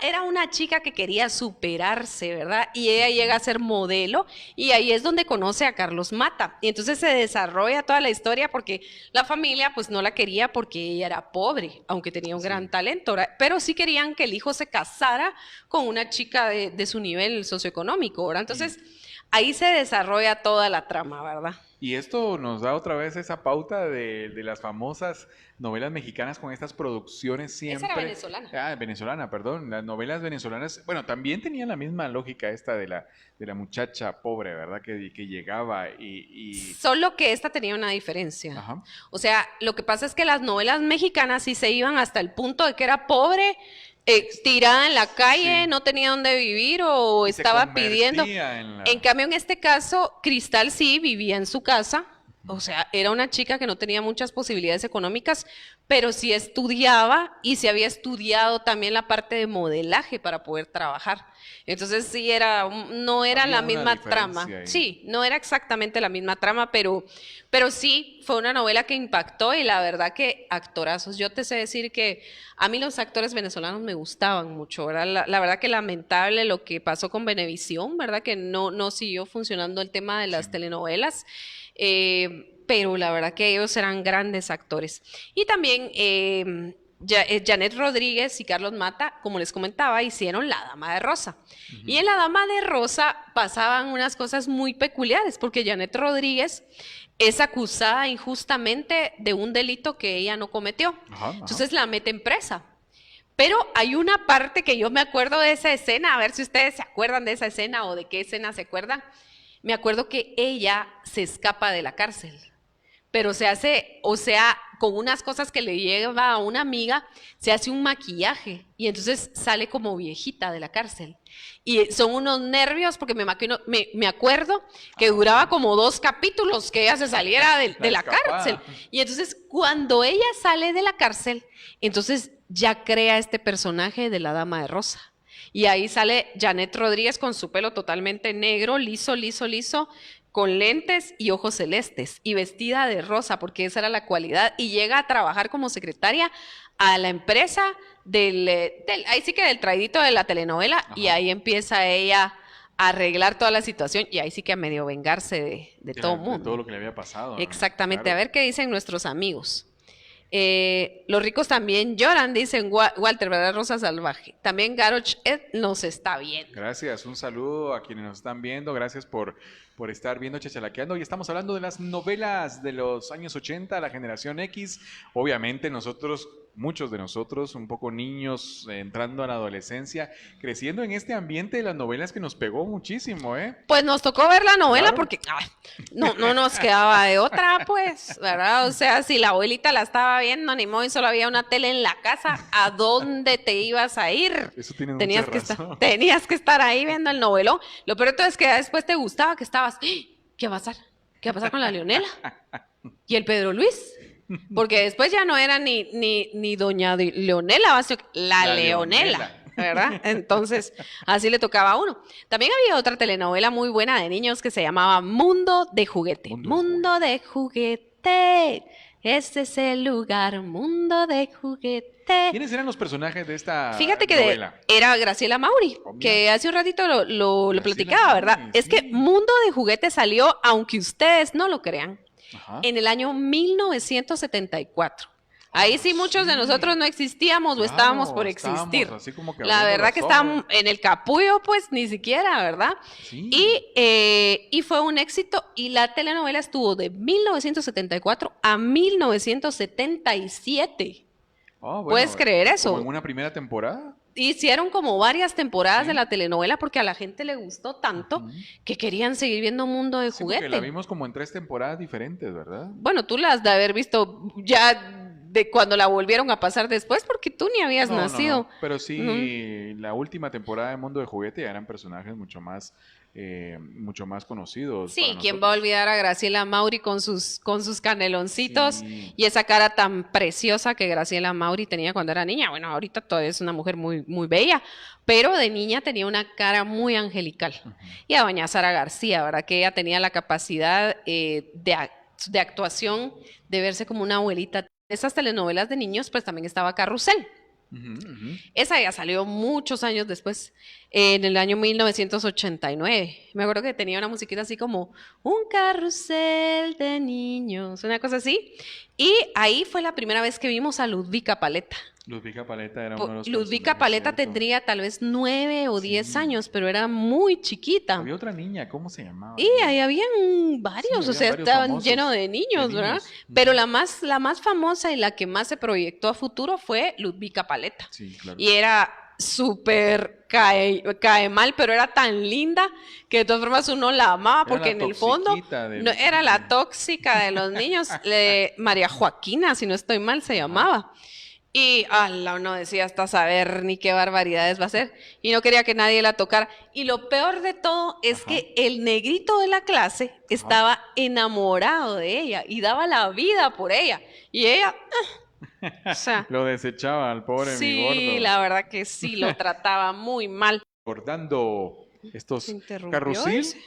era una chica que quería superarse, ¿verdad? Y ella llega a ser modelo y ahí es donde conoce a Carlos Mata. Y entonces se desarrolla toda la historia porque la familia pues no la quería porque ella era pobre, aunque tenía un gran talento, ¿verdad? Pero sí querían que el hijo se casara con una chica de su nivel socioeconómico, ¿verdad? Entonces ahí se desarrolla toda la trama, ¿verdad? Y esto nos da otra vez esa pauta de las famosas novelas mexicanas con estas producciones siempre. Esa era venezolana. Ah, venezolana, perdón. Las novelas venezolanas, bueno, también tenían la misma lógica esta de la muchacha pobre, ¿verdad? Que llegaba y... Solo que esta tenía una diferencia. Ajá. O sea, lo que pasa es que las novelas mexicanas sí se iban hasta el punto de que era pobre, tirada en la calle, Sí. no tenía dónde vivir o y se estaba pidiendo. convertía en la- En cambio, en este caso, Cristal sí vivía en su casa. O sea, era una chica que no tenía muchas posibilidades económicas, pero sí estudiaba y se había estudiado también la parte de modelaje para poder trabajar. Entonces sí no era Había la una misma diferencia trama. ahí. Sí, no era exactamente la misma trama, pero sí fue una novela que impactó y la verdad que actorazos. Yo te sé decir que a mí los actores venezolanos me gustaban mucho, ¿verdad? La verdad que lamentable lo que pasó con Venevisión, ¿verdad? Que no siguió funcionando el tema de las telenovelas. Pero la verdad que ellos eran grandes actores. Y también Janet Rodríguez y Carlos Mata, como les comentaba, hicieron La Dama de Rosa. Y en La Dama de Rosa pasaban unas cosas muy peculiares, porque Janet Rodríguez es acusada injustamente de un delito que ella no cometió. Ajá, ajá. Entonces la meten presa. Pero hay una parte que yo me acuerdo de esa escena, a ver si ustedes se acuerdan de esa escena o de qué escena se acuerdan. Me acuerdo que ella se escapa de la cárcel, pero se hace, o sea, con unas cosas que le lleva a una amiga, se hace un maquillaje y entonces sale como viejita de la cárcel. Y son unos nervios porque me acuerdo que duraba como 2 capítulos que ella se saliera de la escapada. cárcel. Y entonces cuando ella sale de la cárcel, entonces ya crea este personaje de la Dama de Rosa. Y ahí sale Janet Rodríguez con su pelo totalmente negro, liso, con lentes y ojos celestes y vestida de rosa, porque esa era la cualidad. Y llega a trabajar como secretaria a la empresa ahí sí que del traidito de la telenovela. Ajá. Y ahí empieza ella a arreglar toda la situación y ahí sí que a medio vengarse de todo el mundo. De todo lo que le había pasado. ¿no? Exactamente. Claro. A ver qué dicen nuestros amigos. Los ricos también lloran, dicen Walter, ¿verdad? Rosa Salvaje. También Garoch Ed nos está viendo. Gracias, un saludo a quienes nos están viendo, gracias por estar viendo Chachalaqueando. Y estamos hablando de las novelas de los años 80, la generación X. Obviamente nosotros muchos de nosotros, un poco niños, entrando a la adolescencia, creciendo en este ambiente de las novelas que nos pegó muchísimo, ¿eh? Pues nos tocó ver la novela Claro. porque no nos quedaba de otra, pues, ¿verdad? O sea, si la abuelita la estaba viendo, ni modo, y solo había una tele en la casa, ¿a dónde te ibas a ir? Eso tienes Tenías mucha que razón. tenías que estar ahí viendo el novelón. Lo peor de todo es que después te gustaba que estabas, ¡ah! ¿Qué va a pasar? ¿Qué va a pasar con la Leonela? ¿Y el Pedro Luis? Porque después ya no era ni doña Leonela, la Leonela, ¿verdad? Entonces, así le tocaba a uno. También había otra telenovela muy buena de niños que se llamaba Mundo de Juguete. Mundo de Juguete. Este es el lugar, Mundo de Juguete. ¿Quiénes eran los personajes de esta Fíjate que novela? era Graciela Mauri, Oh, mira. que hace un ratito lo Graciela platicaba, ¿verdad? Mauri, Es que sí. Mundo de Juguete salió, aunque ustedes no lo crean, Ajá. en el año 1974. Ahí sí muchos de nosotros no existíamos o Claro, estábamos por existir. estábamos así como que La abriendo verdad los que ojos. estábamos en el capullo, pues ni siquiera, ¿verdad? Sí. Y fue un éxito y la telenovela estuvo de 1974 a 1977. Ah, bueno, ¿Puedes creer eso? Como en una primera temporada. Hicieron como varias temporadas Sí. de la telenovela porque a la gente le gustó tanto Ujú. que querían seguir viendo Mundo de Sí, porque Juguete. la vimos como en 3 temporadas diferentes, ¿verdad? Bueno, tú la has de haber visto ya de cuando la volvieron a pasar después porque tú ni habías No, nacido. no, pero sí, la última temporada de Mundo de Juguete ya eran personajes mucho más conocidos. Sí, para ¿quién va a nosotros. olvidar a Graciela Mauri con sus caneloncitos Sí. y esa cara tan preciosa que Graciela Mauri tenía cuando era niña? Bueno, ahorita todavía es una mujer muy, muy bella, pero de niña tenía una cara muy angelical. Ujú. Y a doña Sara García, ¿verdad? Que ella tenía la capacidad de actuación, de verse como una abuelita. Esas telenovelas de niños, pues también estaba Carrusel. Ujú, ujú. Esa ya salió muchos años después, en el año 1989. Me acuerdo que tenía una musiquita así como un carrusel de niños, una cosa así. Y ahí fue la primera vez que vimos a Ludvica Paleta. Ludvica Paleta era uno de los Ludvica personajes, Paleta ¿cierto? tendría tal vez 9 o 10 Sí. años, pero era muy chiquita. Había otra niña, ¿cómo se llamaba? Y ahí habían varios, Sí, o sea, habían varios estaban famosos llenos de niños, de ¿verdad? niños. Pero Ujú. la más famosa y la que más se proyectó a futuro fue Ludvica Paleta. Sí, claro. Y era súper cae mal, pero era tan linda que de todas formas uno la amaba Era porque la en el fondo toxiquita de no, los era la niños. tóxica de los niños. María Joaquina, si no estoy mal, se llamaba. Y uno decía hasta saber ni qué barbaridades va a hacer. Y no quería que nadie la tocara. Y lo peor de todo es Ajá. que el negrito de la clase estaba enamorado de ella y daba la vida por ella. Y ella, o sea, Lo desechaba al pobre mi sí, gordo. la verdad que sí, lo trataba muy mal. Recordando estos Se interrumpió Carrusel, ese.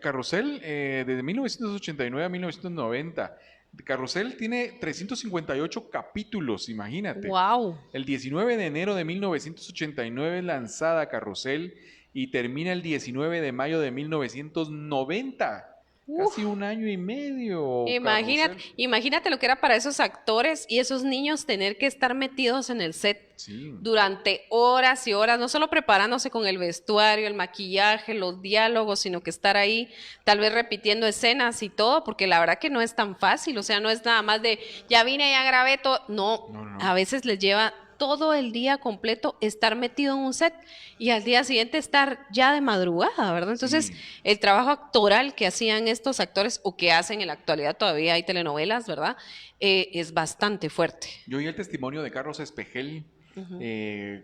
Carrusel desde 1989 a 1990. Carrusel tiene 358 capítulos, imagínate. Wow. El 19 de enero de 1989 es lanzada Carrusel y termina el 19 de mayo de 1990. Casi un año y medio. Imagínate, Carrusel. imagínate lo que era para esos actores y esos niños tener que estar metidos en el set Sí. durante horas y horas, no solo preparándose con el vestuario, el maquillaje, los diálogos, sino que estar ahí tal vez repitiendo escenas y todo, porque la verdad que no es tan fácil, o sea, no es nada más de ya vine, ya grabé todo, no, No. a veces les lleva todo el día completo estar metido en un set y al día siguiente estar ya de madrugada, ¿verdad? Entonces, Sí. el trabajo actoral que hacían estos actores o que hacen en la actualidad, todavía hay telenovelas, ¿verdad? Es bastante fuerte. Yo oí el testimonio de Carlos Espejel Ujú.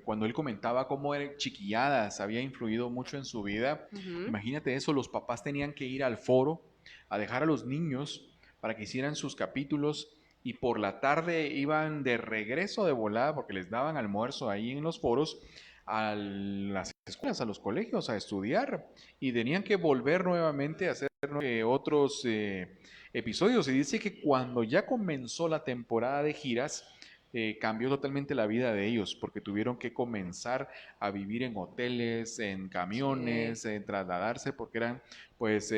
cuando él comentaba cómo Chiquilladas había influido mucho en su vida. Ujú. Imagínate eso, los papás tenían que ir al foro a dejar a los niños para que hicieran sus capítulos y por la tarde iban de regreso de volada porque les daban almuerzo ahí en los foros a las escuelas, a los colegios a estudiar y tenían que volver nuevamente a hacer otros episodios. Y dice que cuando ya comenzó la temporada de giras, cambió totalmente la vida de ellos porque tuvieron que comenzar a vivir en hoteles, en camiones, en trasladarse porque eran pues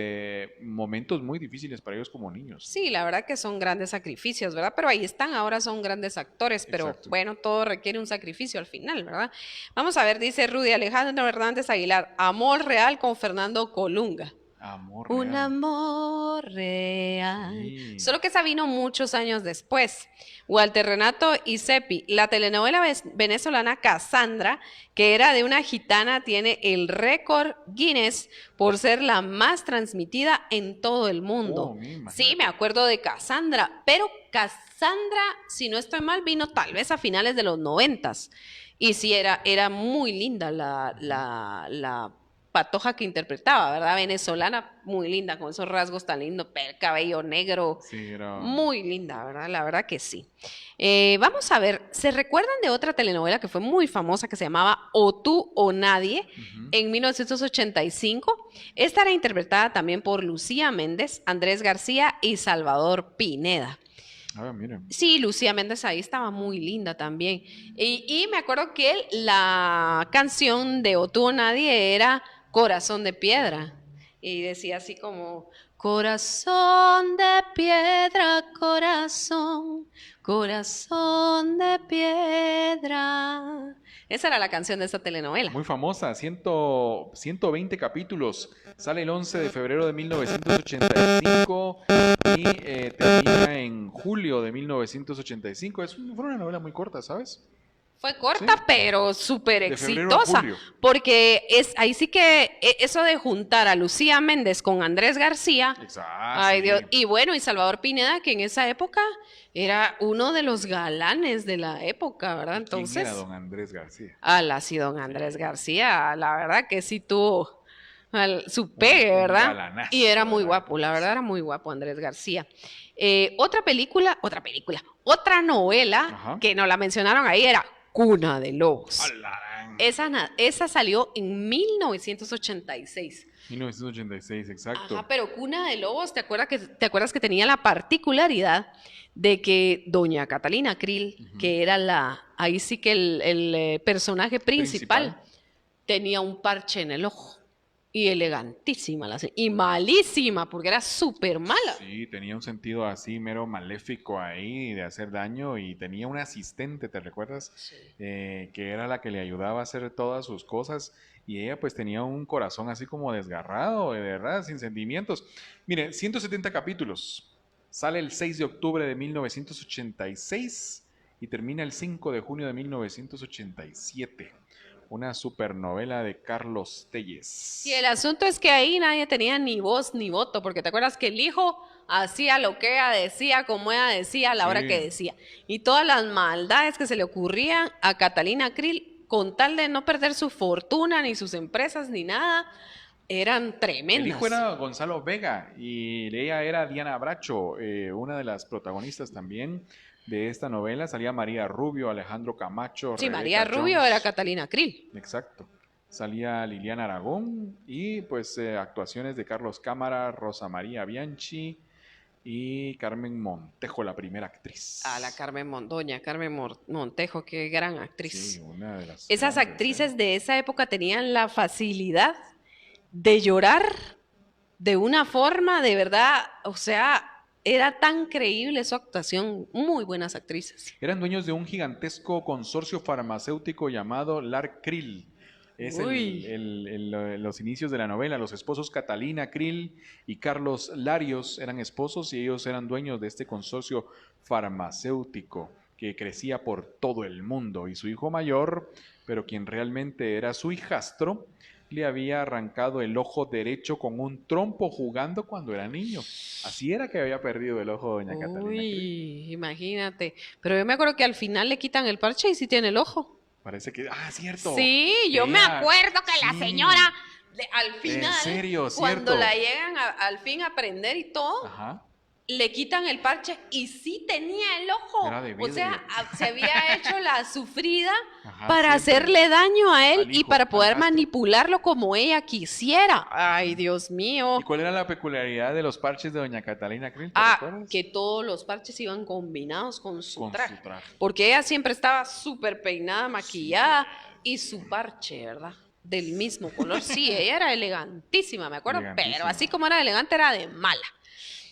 momentos muy difíciles para ellos como niños. Sí, la verdad que son grandes sacrificios, ¿verdad? Pero ahí están, ahora son grandes actores, pero Exacto. bueno, todo requiere un sacrificio al final, ¿verdad? Vamos a ver, dice Rudy Alejandro Hernández Aguilar, Amor Real con Fernando Colunga. Amor Un real. amor real. Sí. Solo que esa vino muchos años después. Walter Renato y Seppi. La telenovela venezolana Cassandra, que era de una gitana, tiene el récord Guinness por ser la más transmitida en todo el mundo. Oh, imagínate. Sí, me acuerdo de Cassandra, pero Cassandra, si no estoy mal, vino tal vez a finales de los 90s. Y sí, era muy linda la patoja que interpretaba, ¿verdad? Venezolana, muy linda, con esos rasgos tan lindos, el cabello negro, Sí, era... muy linda, ¿verdad? La verdad que sí. Vamos a ver, ¿se recuerdan de otra telenovela que fue muy famosa que se llamaba O tú o nadie en 1985? Esta era interpretada también por Lucía Méndez, Andrés García y Salvador Pineda. A ver, miren. Sí, Lucía Méndez ahí estaba muy linda también. Y me acuerdo que la canción de O tú o nadie era Corazón de Piedra. Y decía así como, corazón de piedra, corazón, corazón de piedra. Esa era la canción de esta telenovela. Muy famosa, 120 capítulos. Sale el 11 de febrero de 1985 y termina en julio de 1985. Fue una novela muy corta, ¿sabes? Fue corta, Sí. pero súper De febrero a exitosa, julio. porque ahí sí que eso de juntar a Lucía Méndez con Andrés García, Exacto. ay Sí. Dios, y bueno, y Salvador Pineda, que en esa época era uno de los galanes de la época, ¿verdad? ¿Quién Entonces, era don Andrés García? sí, don Andrés García, la verdad que sí tuvo su pegue, Un ¿verdad? galanazo, Y era muy ¿verdad? guapo, la verdad era muy guapo Andrés García. Otra novela Ajá. que nos la mencionaron ahí era Cuna de Lobos. ¡Alarán! Esa salió en 1986. 1986, exacto. Ajá, pero Cuna de Lobos, ¿te acuerdas que tenía la particularidad de que doña Catalina Krill, que era ahí sí que el personaje principal, tenía un parche en el ojo? Y elegantísima y malísima, porque era súper mala. Sí, tenía un sentido así mero maléfico ahí de hacer daño y tenía una asistente, ¿te recuerdas? Sí. Que era la que le ayudaba a hacer todas sus cosas y ella pues tenía un corazón así como desgarrado, de verdad, sin sentimientos. Mire, 170 capítulos. Sale el 6 de octubre de 1986 y termina el 5 de junio de 1987. Una supernovela de Carlos Telles. Y el asunto es que ahí nadie tenía ni voz ni voto, porque te acuerdas que el hijo hacía lo que ella decía, como ella decía, a la hora Sí. que decía. Y todas las maldades que se le ocurrían a Catalina Krill, con tal de no perder su fortuna, ni sus empresas, ni nada, eran tremendas. El hijo era Gonzalo Vega y ella era Diana Bracho, una de las protagonistas también de esta novela. Salía María Rubio, Alejandro Camacho, Sí, Rebeca María Rubio Jones. era Catalina Krill. Exacto. Salía Liliana Aragón y pues actuaciones de Carlos Cámara, Rosa María Bianchi y Carmen Montejo, la primera actriz. A la doña Carmen Montejo, qué gran actriz. Sí, una de las Esas grandes, actrices de esa época tenían la facilidad de llorar de una forma de verdad, o sea, era tan creíble su actuación, muy buenas actrices. Eran dueños de un gigantesco consorcio farmacéutico llamado Larcril. Es los inicios de la novela. Los esposos Catalina Krill y Carlos Larios eran esposos y ellos eran dueños de este consorcio farmacéutico que crecía por todo el mundo. Y su hijo mayor, pero quien realmente era su hijastro, le había arrancado el ojo derecho con un trompo jugando cuando era niño. Así era que había perdido el ojo doña Catalina Krill. Uy, imagínate. Pero yo me acuerdo que al final le quitan el parche y sí tiene el ojo. Parece que... ¡Ah, cierto! Sí, yo me Ella- acuerdo que la sí. señora, al final, serio, cuando cierto. la llegan al fin a prender y todo, Ajá. le quitan el parche y sí tenía el ojo. Era de O sea, vidrio. se había hecho la sufrida Ajá, para siempre. hacerle daño a él Al y hijo, para al poder hijastro. manipularlo como ella quisiera. Ay, Dios mío. ¿Y cuál era la peculiaridad de los parches de doña Catalina Krill? ¿Te recuerdas? Que todos los parches iban combinados con su Con traje. su traje. Porque ella siempre estaba súper peinada, maquillada y su parche, ¿verdad? Del mismo color. Sí, ella era elegantísima, me acuerdo, pero Elegantísima. así como era elegante, era de mala.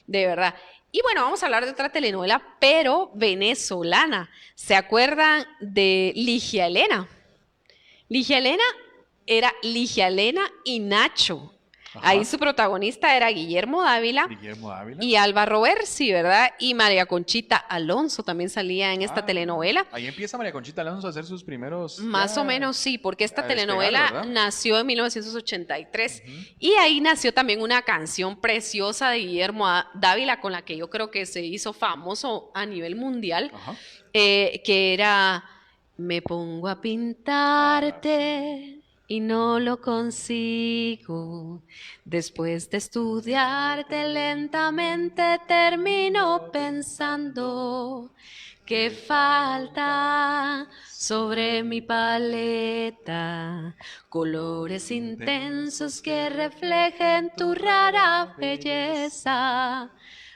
De verdad. Y bueno, vamos a hablar de otra telenovela, pero venezolana. ¿Se acuerdan de Ligia Elena? Ligia Elena era Ligia Elena y Nacho. Ahí Ajá. su protagonista era Guillermo Dávila Guillermo Dávila. y Álvaro Bersi, ¿verdad? Y María Conchita Alonso también salía en esta Ah, telenovela. ahí empieza María Conchita Alonso a hacer sus primeros Más o ya menos sí, porque esta a despegar, telenovela ¿verdad? nació en 1983 Ujú. y ahí nació también una canción preciosa de Guillermo Dávila con la que yo creo que se hizo famoso a nivel mundial, Ajá. que era Me pongo a pintarte y no lo consigo. Después de estudiarte lentamente termino pensando que falta sobre mi paleta colores intensos que reflejen tu rara belleza.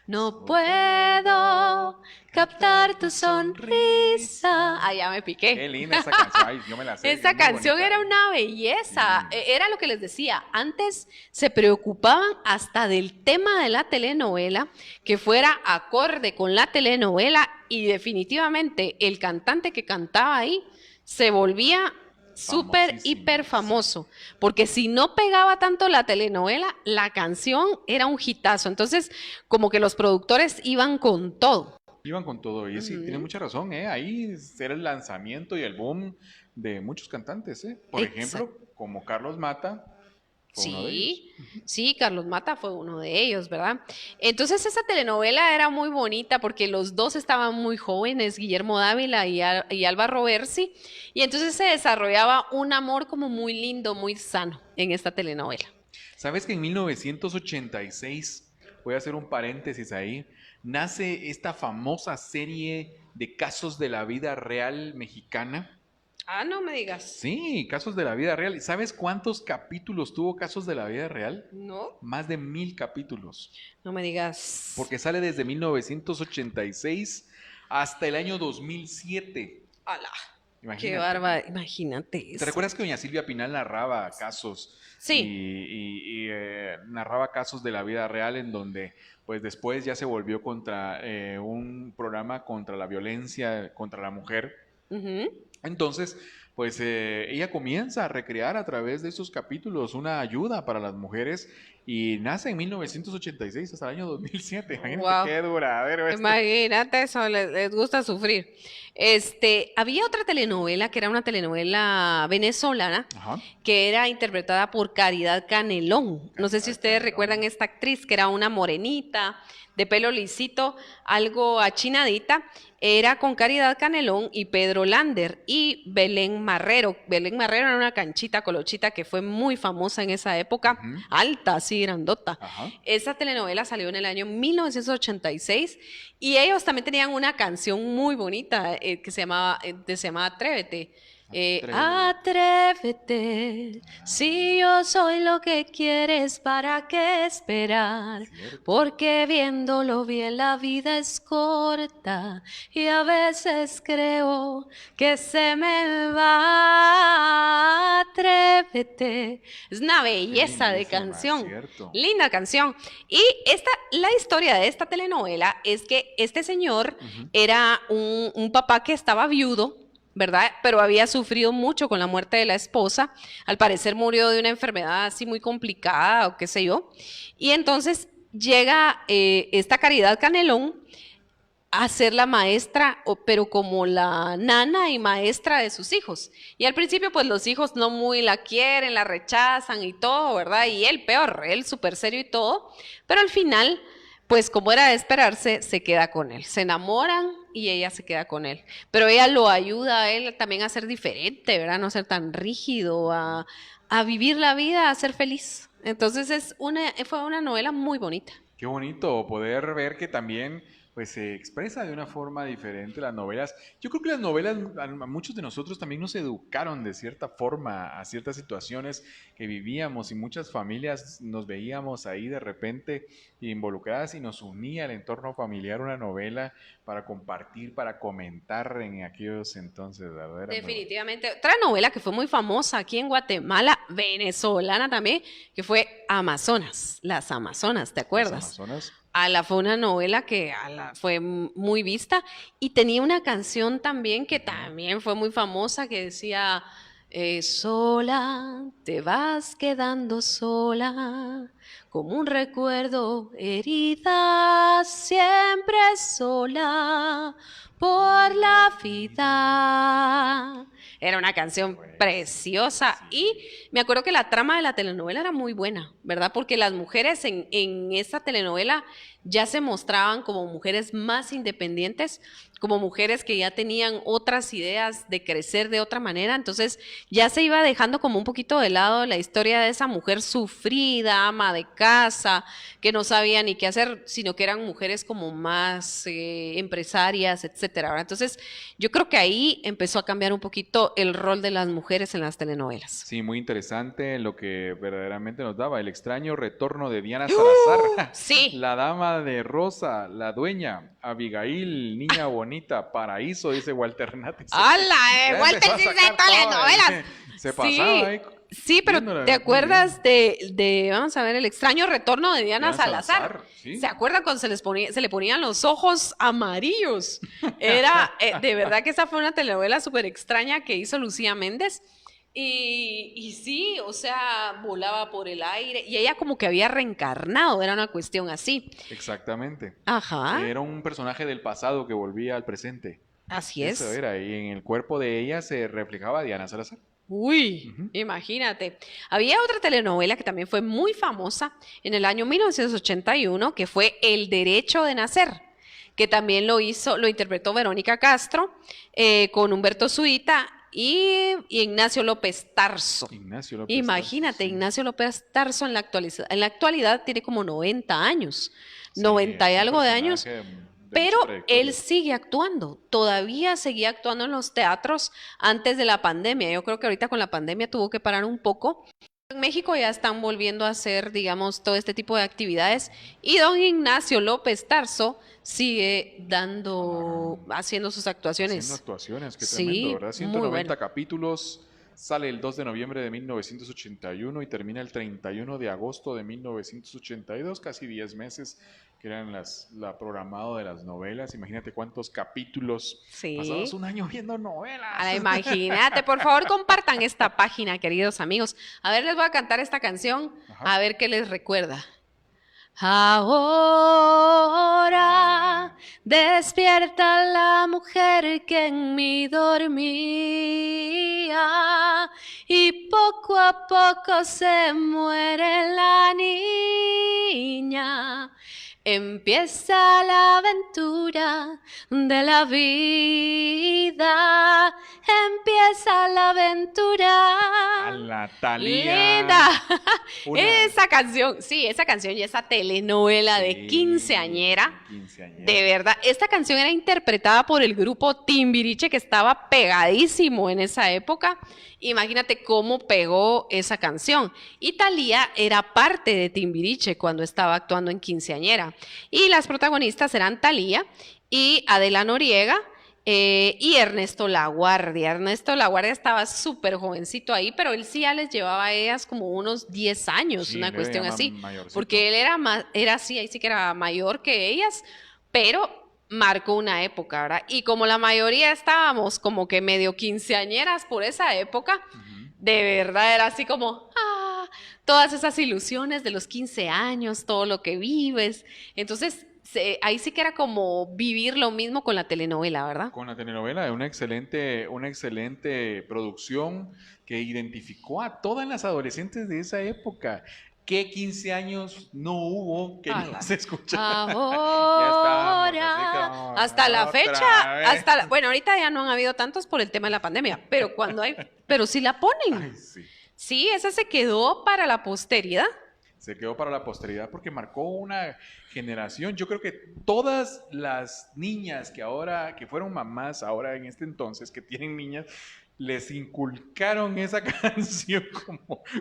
No puedo captar tu sonrisa. Ah, ya me Qué piqué. linda esa canción. Ay, yo me la sé. Es Esta muy canción bonita, era ¿eh? una belleza. Sí. Era lo que les decía. Antes se preocupaban hasta del tema de la telenovela, que fuera acorde con la telenovela, y definitivamente el cantante que cantaba ahí se volvía súper, Famosísimo. hiper famoso, porque si no pegaba tanto la telenovela, la canción era un hitazo. Entonces, como que los productores iban con todo. Iban con todo. Y sí, tienes Ujú. mucha razón, ¿eh? Ahí era el lanzamiento y el boom de muchos cantantes, ¿eh? Por Exacto. ejemplo, como Carlos Mata fue uno de ellos. Sí, sí, Carlos Mata fue uno de ellos, ¿verdad? Entonces esa telenovela era muy bonita porque los dos estaban muy jóvenes, Guillermo Dávila y Álvaro Bersi, y entonces se desarrollaba un amor como muy lindo, muy sano en esta telenovela. ¿Sabes que en 1986, voy a hacer un paréntesis ahí, nace esta famosa serie de casos de la vida real mexicana? Ah, no me digas. Sí, casos de la vida real. ¿Y sabes cuántos capítulos tuvo Casos de la vida real? No, Más de 1000 capítulos. no me digas. Porque sale desde 1986 hasta el año 2007. Ala, qué Imagínate. barba, imagínate ¿Te eso. recuerdas que doña Silvia Pinal narraba casos Sí. narraba casos de la vida real en donde pues después ya se volvió contra un programa contra la violencia contra la mujer? Ujú. Entonces, pues ella comienza a recrear a través de estos capítulos una ayuda para las mujeres y nace en 1986 hasta el año 2007. Imagínate Wow. qué duradero esto. Imagínate eso, les gusta sufrir. Había otra telenovela que era una telenovela venezolana Ajá. que era interpretada por Caridad Canelón. No sé si Caridad ustedes Canelón. recuerdan esta actriz que era una morenita, de pelo lisito, algo achinadita. Era con Caridad Canelón y Pedro Lander y Belén Marrero. Belén Marrero era una canchita colochita que fue muy famosa en esa época, Ujú. alta, así grandota. Ajá. Esa telenovela salió en el año 1986 y ellos también tenían una canción muy bonita que se llamaba Atrévete. Atrévete, si yo soy lo que quieres, ¿para qué esperar? Cierto. Porque viéndolo bien la vida es corta y a veces creo que se me va. Atrévete. Es una belleza de Lindísima, canción. cierto. Linda canción. Y la historia de esta telenovela es que este señor Ujú. era un papá que estaba viudo, ¿verdad? Pero había sufrido mucho con la muerte de la esposa. Al parecer murió de una enfermedad así muy complicada o qué sé yo. Y entonces llega esta Caridad Canelón a ser la maestra, pero como la nana y maestra de sus hijos. Y al principio, pues los hijos no muy la quieren, la rechazan y todo, ¿verdad? Y él peor, él súper serio y todo. Pero al final, pues como era de esperarse, se queda con él. Se enamoran y ella se queda con él. Pero ella lo ayuda a él también a ser diferente, ¿verdad? No ser tan rígido, a vivir la vida, a ser feliz. Entonces fue una novela muy bonita. Qué bonito poder ver que también pues se expresa de una forma diferente las novelas. Yo creo que las novelas, a muchos de nosotros también nos educaron de cierta forma a ciertas situaciones que vivíamos y muchas familias nos veíamos ahí de repente involucradas y nos unía el entorno familiar una novela para compartir, para comentar en aquellos entonces, ¿verdad? Era muy bueno. Definitivamente. Otra novela que fue muy famosa aquí en Guatemala, venezolana también, que fue Amazonas, Las Amazonas, ¿te Las acuerdas? Amazonas. Fue una novela que fue muy vista y tenía una canción también que también fue muy famosa que decía, Sola, te vas quedando sola, como un recuerdo herida, siempre sola por la vida. Era una canción Pues preciosa y sí, me acuerdo que la trama de la telenovela era muy buena, ¿verdad? Porque las mujeres en esta telenovela ya se mostraban como mujeres más independientes, como mujeres que ya tenían otras ideas de crecer de otra manera, entonces ya se iba dejando como un poquito de lado la historia de esa mujer sufrida, ama de casa, que no sabía ni qué hacer, sino que eran mujeres como más empresarias, etcétera, ¿verdad? Entonces yo creo que ahí empezó a cambiar un poquito el rol de las mujeres en las telenovelas. sí, muy interesante lo que verdaderamente nos daba. El extraño retorno de Diana Salazar, Sí. la dama de Rosa, la dueña, Abigail, niña bonita, paraíso, dice Walter Nati. ¡Hala! Ya Walter empezó a sí se sacar telenovelas. se pasaba Sí, ahí sí, pero viéndola. ¿te Muy acuerdas bien. vamos a ver, el extraño retorno de Diana Diana Salazar? Salazar, sí. ¿Se acuerdan cuando se le ponían los ojos amarillos? Era, de verdad que esa fue una telenovela súper extraña que hizo Lucía Méndez. Y sí, o sea, volaba por el aire y ella como que había reencarnado, era una cuestión así. Exactamente. Ajá, Era un personaje del pasado que volvía al presente. así Eso es. era, y en el cuerpo de ella se reflejaba Diana Salazar. Uy, Ujú. imagínate. Había otra telenovela que también fue muy famosa en el año 1981, que fue El Derecho de Nacer, que también lo interpretó Verónica Castro, con Humberto Zurita y Ignacio López Tarso. Ignacio López Tarso, Imagínate, sí. Ignacio López Tarso en la actualidad tiene como 90 años, Sí, 90 y es un algo de años, personaje de pero mucha él trayectoria. sigue actuando, todavía seguía actuando en los teatros antes de la pandemia. Yo creo que ahorita con la pandemia tuvo que parar un poco. En México ya están volviendo a hacer, digamos, todo este tipo de actividades y don Ignacio López Tarso sigue haciendo sus Haciendo actuaciones. actuaciones, qué tremendo, Sí, ¿verdad? muy bueno. 190 capítulos, sale el 2 de noviembre de 1981 y termina el 31 de agosto de 1982, casi 10 meses que eran la programado de las novelas. Imagínate cuántos capítulos. Pasabas Sí. un año viendo novelas. Imagínate, por favor, compartan esta página, queridos amigos. A ver, les voy a cantar esta canción, Ajá. a ver qué les recuerda. Ah, ya, Ahora ya. despierta la mujer que en mí dormía y poco a poco se muere la niña. Empieza la aventura de la vida, empieza la aventura. A la Thalía. Linda. Una. Esa canción, sí, esa canción y esa telenovela de Sí, quinceañera, de quinceañera. verdad, esta canción era interpretada por el grupo Timbiriche que estaba pegadísimo en esa época. Imagínate cómo pegó esa canción. Y Thalía era parte de Timbiriche cuando estaba actuando en quinceañera. Y las protagonistas eran Thalía y Adela Noriega. Y Ernesto Laguardia. Ernesto Laguardia estaba súper jovencito ahí, pero él sí ya les llevaba a ellas como unos 10 años, Sí, una le cuestión llaman así, mayorcito. porque él era así, ahí sí que era mayor que ellas, pero marcó una época, ¿verdad? Y como la mayoría estábamos como que medio quinceañeras por esa época, Ujú. de verdad era así como, todas esas ilusiones de los 15 años, todo lo que vives. Entonces, ahí sí que era como vivir lo mismo con la telenovela, ¿verdad? Con la telenovela, una excelente producción que identificó a todas las adolescentes de esa época. ¿Qué 15 años no hubo que no Ala. se escuchara? Ya estábamos así Ahora, como hasta la fecha, otra vez. bueno, ahorita ya no han habido tantos por el tema de la pandemia, pero pero sí la ponen. Ay, sí. Sí, esa se quedó para la posteridad. Se quedó para la posteridad porque marcó una generación. Yo creo que todas las niñas que fueron mamás ahora en este entonces, que tienen niñas, les inculcaron esa canción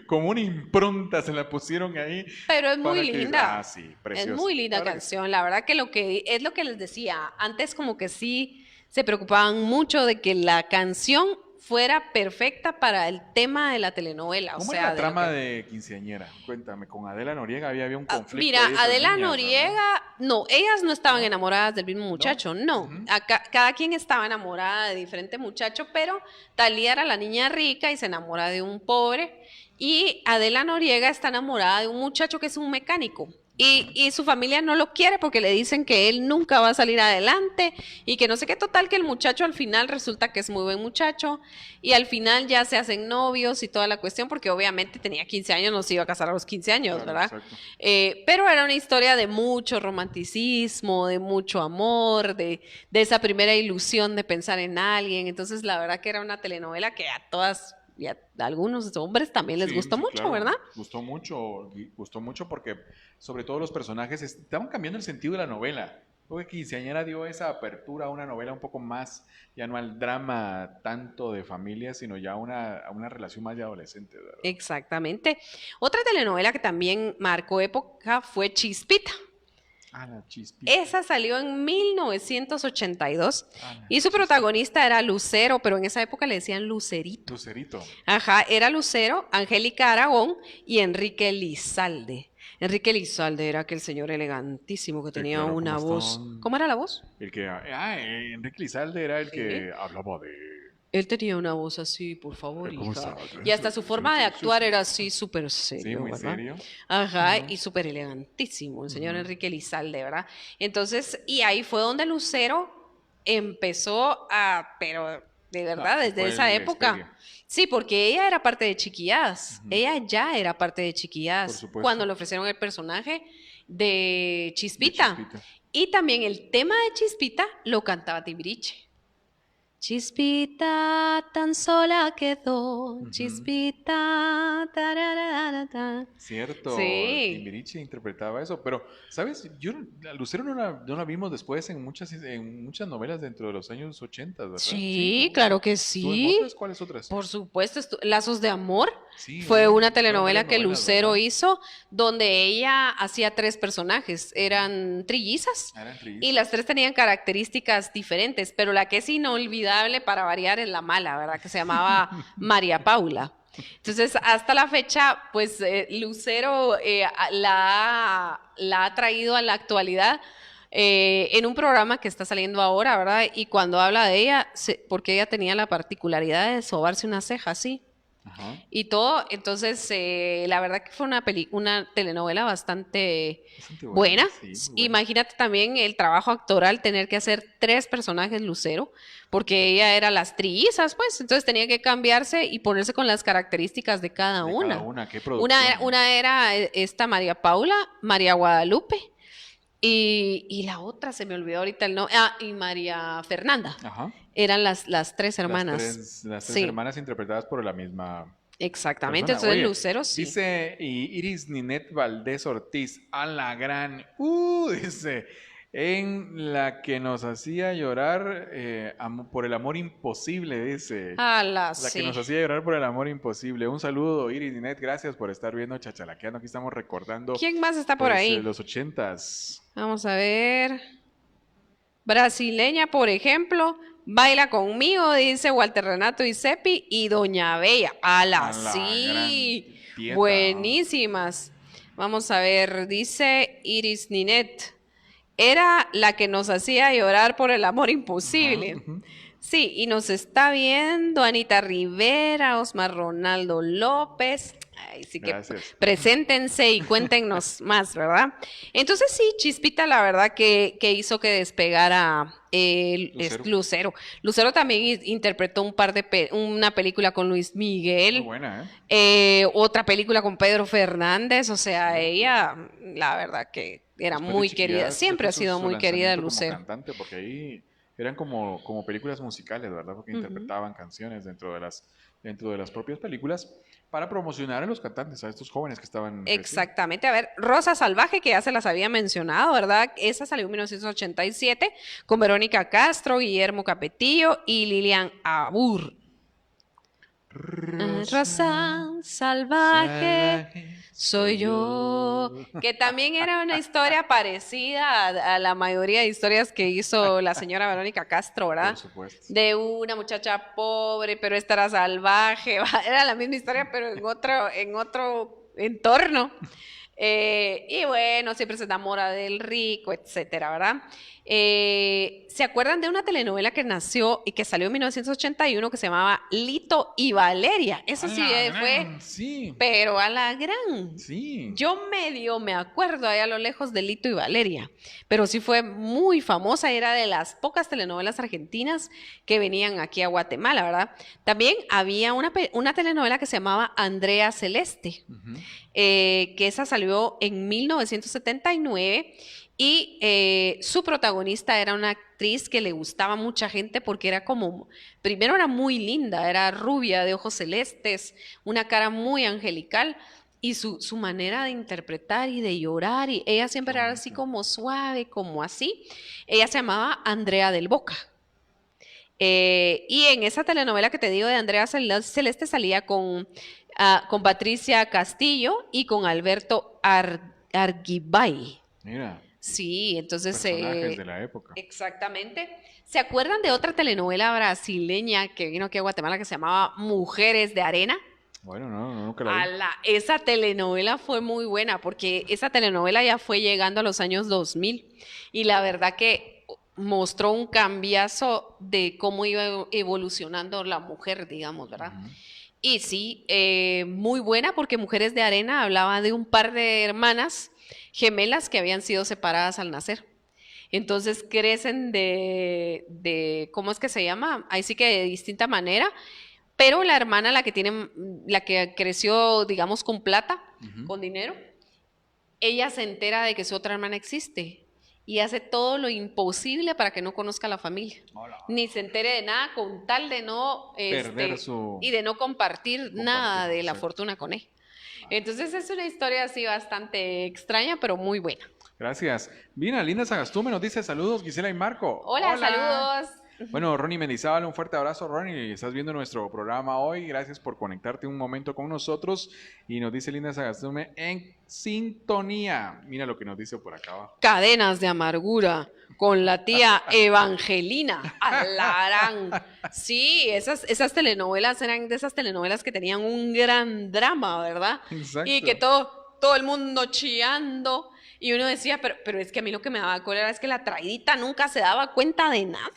como una impronta, se la pusieron ahí Pero es muy para que, linda. sí, Es preciosa. muy La linda verdad que sí. canción. La verdad que es lo que les decía. Antes como que sí se preocupaban mucho de que la canción fuera perfecta para el tema de la telenovela. ¿Cómo O era sea, la de lo trama que... de Quinceañera? Cuéntame, con Adela Noriega había un conflicto Mira, ahí entre Adela niñas, ¿verdad? Noriega, no, ellas no estaban ¿No? enamoradas del mismo ¿No? muchacho, no. Ujú. Cada quien estaba enamorada de diferente muchacho, pero Talía era la niña rica y se enamora de un pobre. Y Adela Noriega está enamorada de un muchacho que es un mecánico. Y su familia no lo quiere porque le dicen que él nunca va a salir adelante y que no sé qué, total, que el muchacho al final resulta que es muy buen muchacho y al final ya se hacen novios y toda la cuestión porque obviamente tenía 15 años, no se iba a casar a los 15 años, Claro, ¿verdad? exacto. Pero era una historia de mucho romanticismo, de mucho amor, de esa primera ilusión de pensar en alguien. Entonces, la verdad que era una telenovela que a todas y a algunos hombres también les Sí, gustó sí, mucho, claro. ¿verdad? Gustó mucho porque sobre todo los personajes estaban cambiando el sentido de la novela. Creo que Quinceañera dio esa apertura a una novela un poco más, ya no al drama tanto de familia, sino ya a una relación más de adolescente, ¿verdad? Exactamente. Otra telenovela que también marcó época fue Chispita. Ah, la chispita. Esa salió en 1982 Ah, la y su chispita. protagonista era Lucero, pero en esa época le decían Lucerito. Lucerito. Ajá, era Lucero, Angélica Aragón y Enrique Lizalde. Enrique Lizalde era aquel señor elegantísimo que Sí, tenía claro, una ¿cómo voz. están? ¿Cómo era la voz? Enrique Lizalde era el Sí. que hablaba de... Él tenía una voz así, por favor, ¿Cómo hija. está? Y hasta su forma de actuar era así súper Sí, serio, muy ¿verdad? serio. Ajá, Ujú, y súper elegantísimo, el señor ujú. Enrique Lizalde, ¿verdad? Entonces, y ahí fue donde Lucero empezó a, pero de No, verdad, sí desde fue esa el época. despegue. Sí, porque ella era parte de Chiquilladas, Ujú, ella ya era parte de por Chiquilladas supuesto. cuando le ofrecieron el personaje de De Chispita. Chispita. Y también el tema de Chispita lo cantaba Timbiriche. Chispita tan sola quedó, Ujú. chispita, tarararata. Cierto, Sí, Timbiriche interpretaba eso, pero, ¿sabes? A Lucero no la vimos después en muchas novelas dentro de los años 80, ¿verdad? Sí, sí, claro que ¿estuvo en sí. otras? ¿Cuáles otras? Por supuesto, Lazos de Amor Sí, fue una fueron telenovela varias que novelas, Lucero ¿verdad? hizo donde ella hacía tres personajes, eran trillizas Eran y las trillizas. tres tenían características diferentes, pero la que es inolvidable para variar es la mala, ¿verdad? Que se llamaba María Paula. Entonces, hasta la fecha, pues Lucero la ha traído a la actualidad en un programa que está saliendo ahora, ¿verdad? Y cuando habla de ella, porque ella tenía la particularidad de sobarse una ceja, ¿sí? Ajá. Y todo, entonces la verdad que fue una telenovela bastante Bastante buena, buena. sí, muy buena. Imagínate también el trabajo actoral, tener que hacer tres personajes Lucero, porque ella era las trillizas, pues, entonces tenía que cambiarse y ponerse con las características de cada De cada una. una, qué Una, producción, ¿eh? una era esta María Paula, María Guadalupe, y la otra se me olvidó ahorita el nombre, y María Fernanda. Ajá. Eran las tres hermanas. Las tres Sí, hermanas interpretadas por la misma exactamente. persona. Entonces Oye, Lucero sí. dice Iris Ninet Valdés Ortiz, a la gran, dice, en la que nos hacía llorar por el amor imposible, dice. Ala, La que sí. nos hacía llorar por el amor imposible. Un saludo, Iris Ninet, gracias por estar viendo Chachalaqueando. Aquí estamos recordando, ¿Quién más está por pues, ahí? los 80s. Vamos a ver. Brasileña, por ejemplo, Baila conmigo, dice Walter Renato y Seppi, y Doña Bella. Ala, A la gran sí. tieta. Buenísimas. Vamos a ver, dice Iris Ninet. Era la que nos hacía llorar por el amor Ajá, imposible. ujú. Sí, y nos está viendo Anita Rivera, Osmar Ronaldo López. Ay, sí que Gracias. preséntense y cuéntenos más, ¿verdad? Entonces sí, Chispita, la verdad que hizo que despegara Lucero. Lucero. Lucero también interpretó una película con Luis Muy Miguel, buena, ¿eh? otra película con Pedro Fernández, o sea, Cierto. ella, la verdad que era Después de muy querida, Chiquillas, ya siempre fue ha sido su muy querida lanzamiento como Lucero. cantante, porque ahí eran como películas musicales, ¿verdad? Porque Ujú. interpretaban canciones dentro de las propias películas para promocionar a los cantantes, a estos jóvenes que estaban creciendo. Exactamente. A ver, Rosa Salvaje, que ya se las había mencionado, ¿verdad? Esa salió en 1987 con Verónica Castro, Guillermo Capetillo y Lilian Abur. Rosa salvaje soy yo. Que también era una historia parecida a la mayoría de historias que hizo la señora Verónica Castro, ¿verdad? Por supuesto. De una muchacha pobre, pero esta era salvaje. Era la misma historia, pero en otro entorno. Y bueno, siempre se enamora del rico, etcétera, ¿verdad? ¿Se acuerdan de una telenovela que nació y que salió en 1981 que se llamaba Lito y Valeria? Eso sí fue, sí, pero a la gran. sí. Yo medio me acuerdo ahí a lo lejos de Lito y Valeria, pero sí fue muy famosa, era de las pocas telenovelas argentinas que venían aquí a Guatemala, ¿verdad? También había una telenovela que se llamaba Andrea Celeste, Ujú. que esa salió en 1979 y su protagonista era una actriz que le gustaba a mucha gente porque era como, primero era muy linda, era rubia, de ojos celestes, una cara muy angelical y su manera de interpretar y de llorar, y ella siempre era así como suave, como así. Ella se llamaba Andrea del Boca. Y en esa telenovela que te digo de Andrea Celeste salía con Patricia Castillo y con Alberto Arguibay. Mira, Sí, entonces personajes de la época. exactamente. ¿Se acuerdan de otra telenovela brasileña que vino aquí a Guatemala que se llamaba Mujeres de Arena? Bueno, no, nunca la vi. Esa telenovela fue muy buena porque esa telenovela ya fue llegando a los años 2000 y la verdad que mostró un cambiazo de cómo iba evolucionando la mujer, digamos, ¿verdad? Ujú. Y sí, muy buena porque Mujeres de Arena hablaba de un par de hermanas gemelas que habían sido separadas al nacer. Entonces crecen ¿cómo es que se llama? Ahí sí que de distinta manera, pero la hermana, la que creció, digamos, con plata, Ujú. con dinero, ella se entera de que su otra hermana existe y hace todo lo imposible para que no conozca a la familia, Hola. ni se entere de nada con tal de no, Perder su... y de no compartir nada de la exacto. fortuna con él. Entonces es una historia así bastante extraña, pero muy buena. Gracias. Vina, Linda Sagastume nos dice saludos, Gisela y Marco. Hola, saludos. Bueno, Ronnie Mendizábal, un fuerte abrazo, Ronnie. Estás viendo nuestro programa hoy. Gracias por conectarte un momento con nosotros. Y nos dice Linda Sagastume en sintonía. Mira lo que nos dice por acá abajo. Cadenas de amargura con la tía Evangelina. Alarán. Sí, esas telenovelas eran de esas telenovelas que tenían un gran drama, ¿verdad? Exacto. Y que todo el mundo chillando. Y uno decía, pero es que a mí lo que me daba cólera es que la traidita nunca se daba cuenta de nada.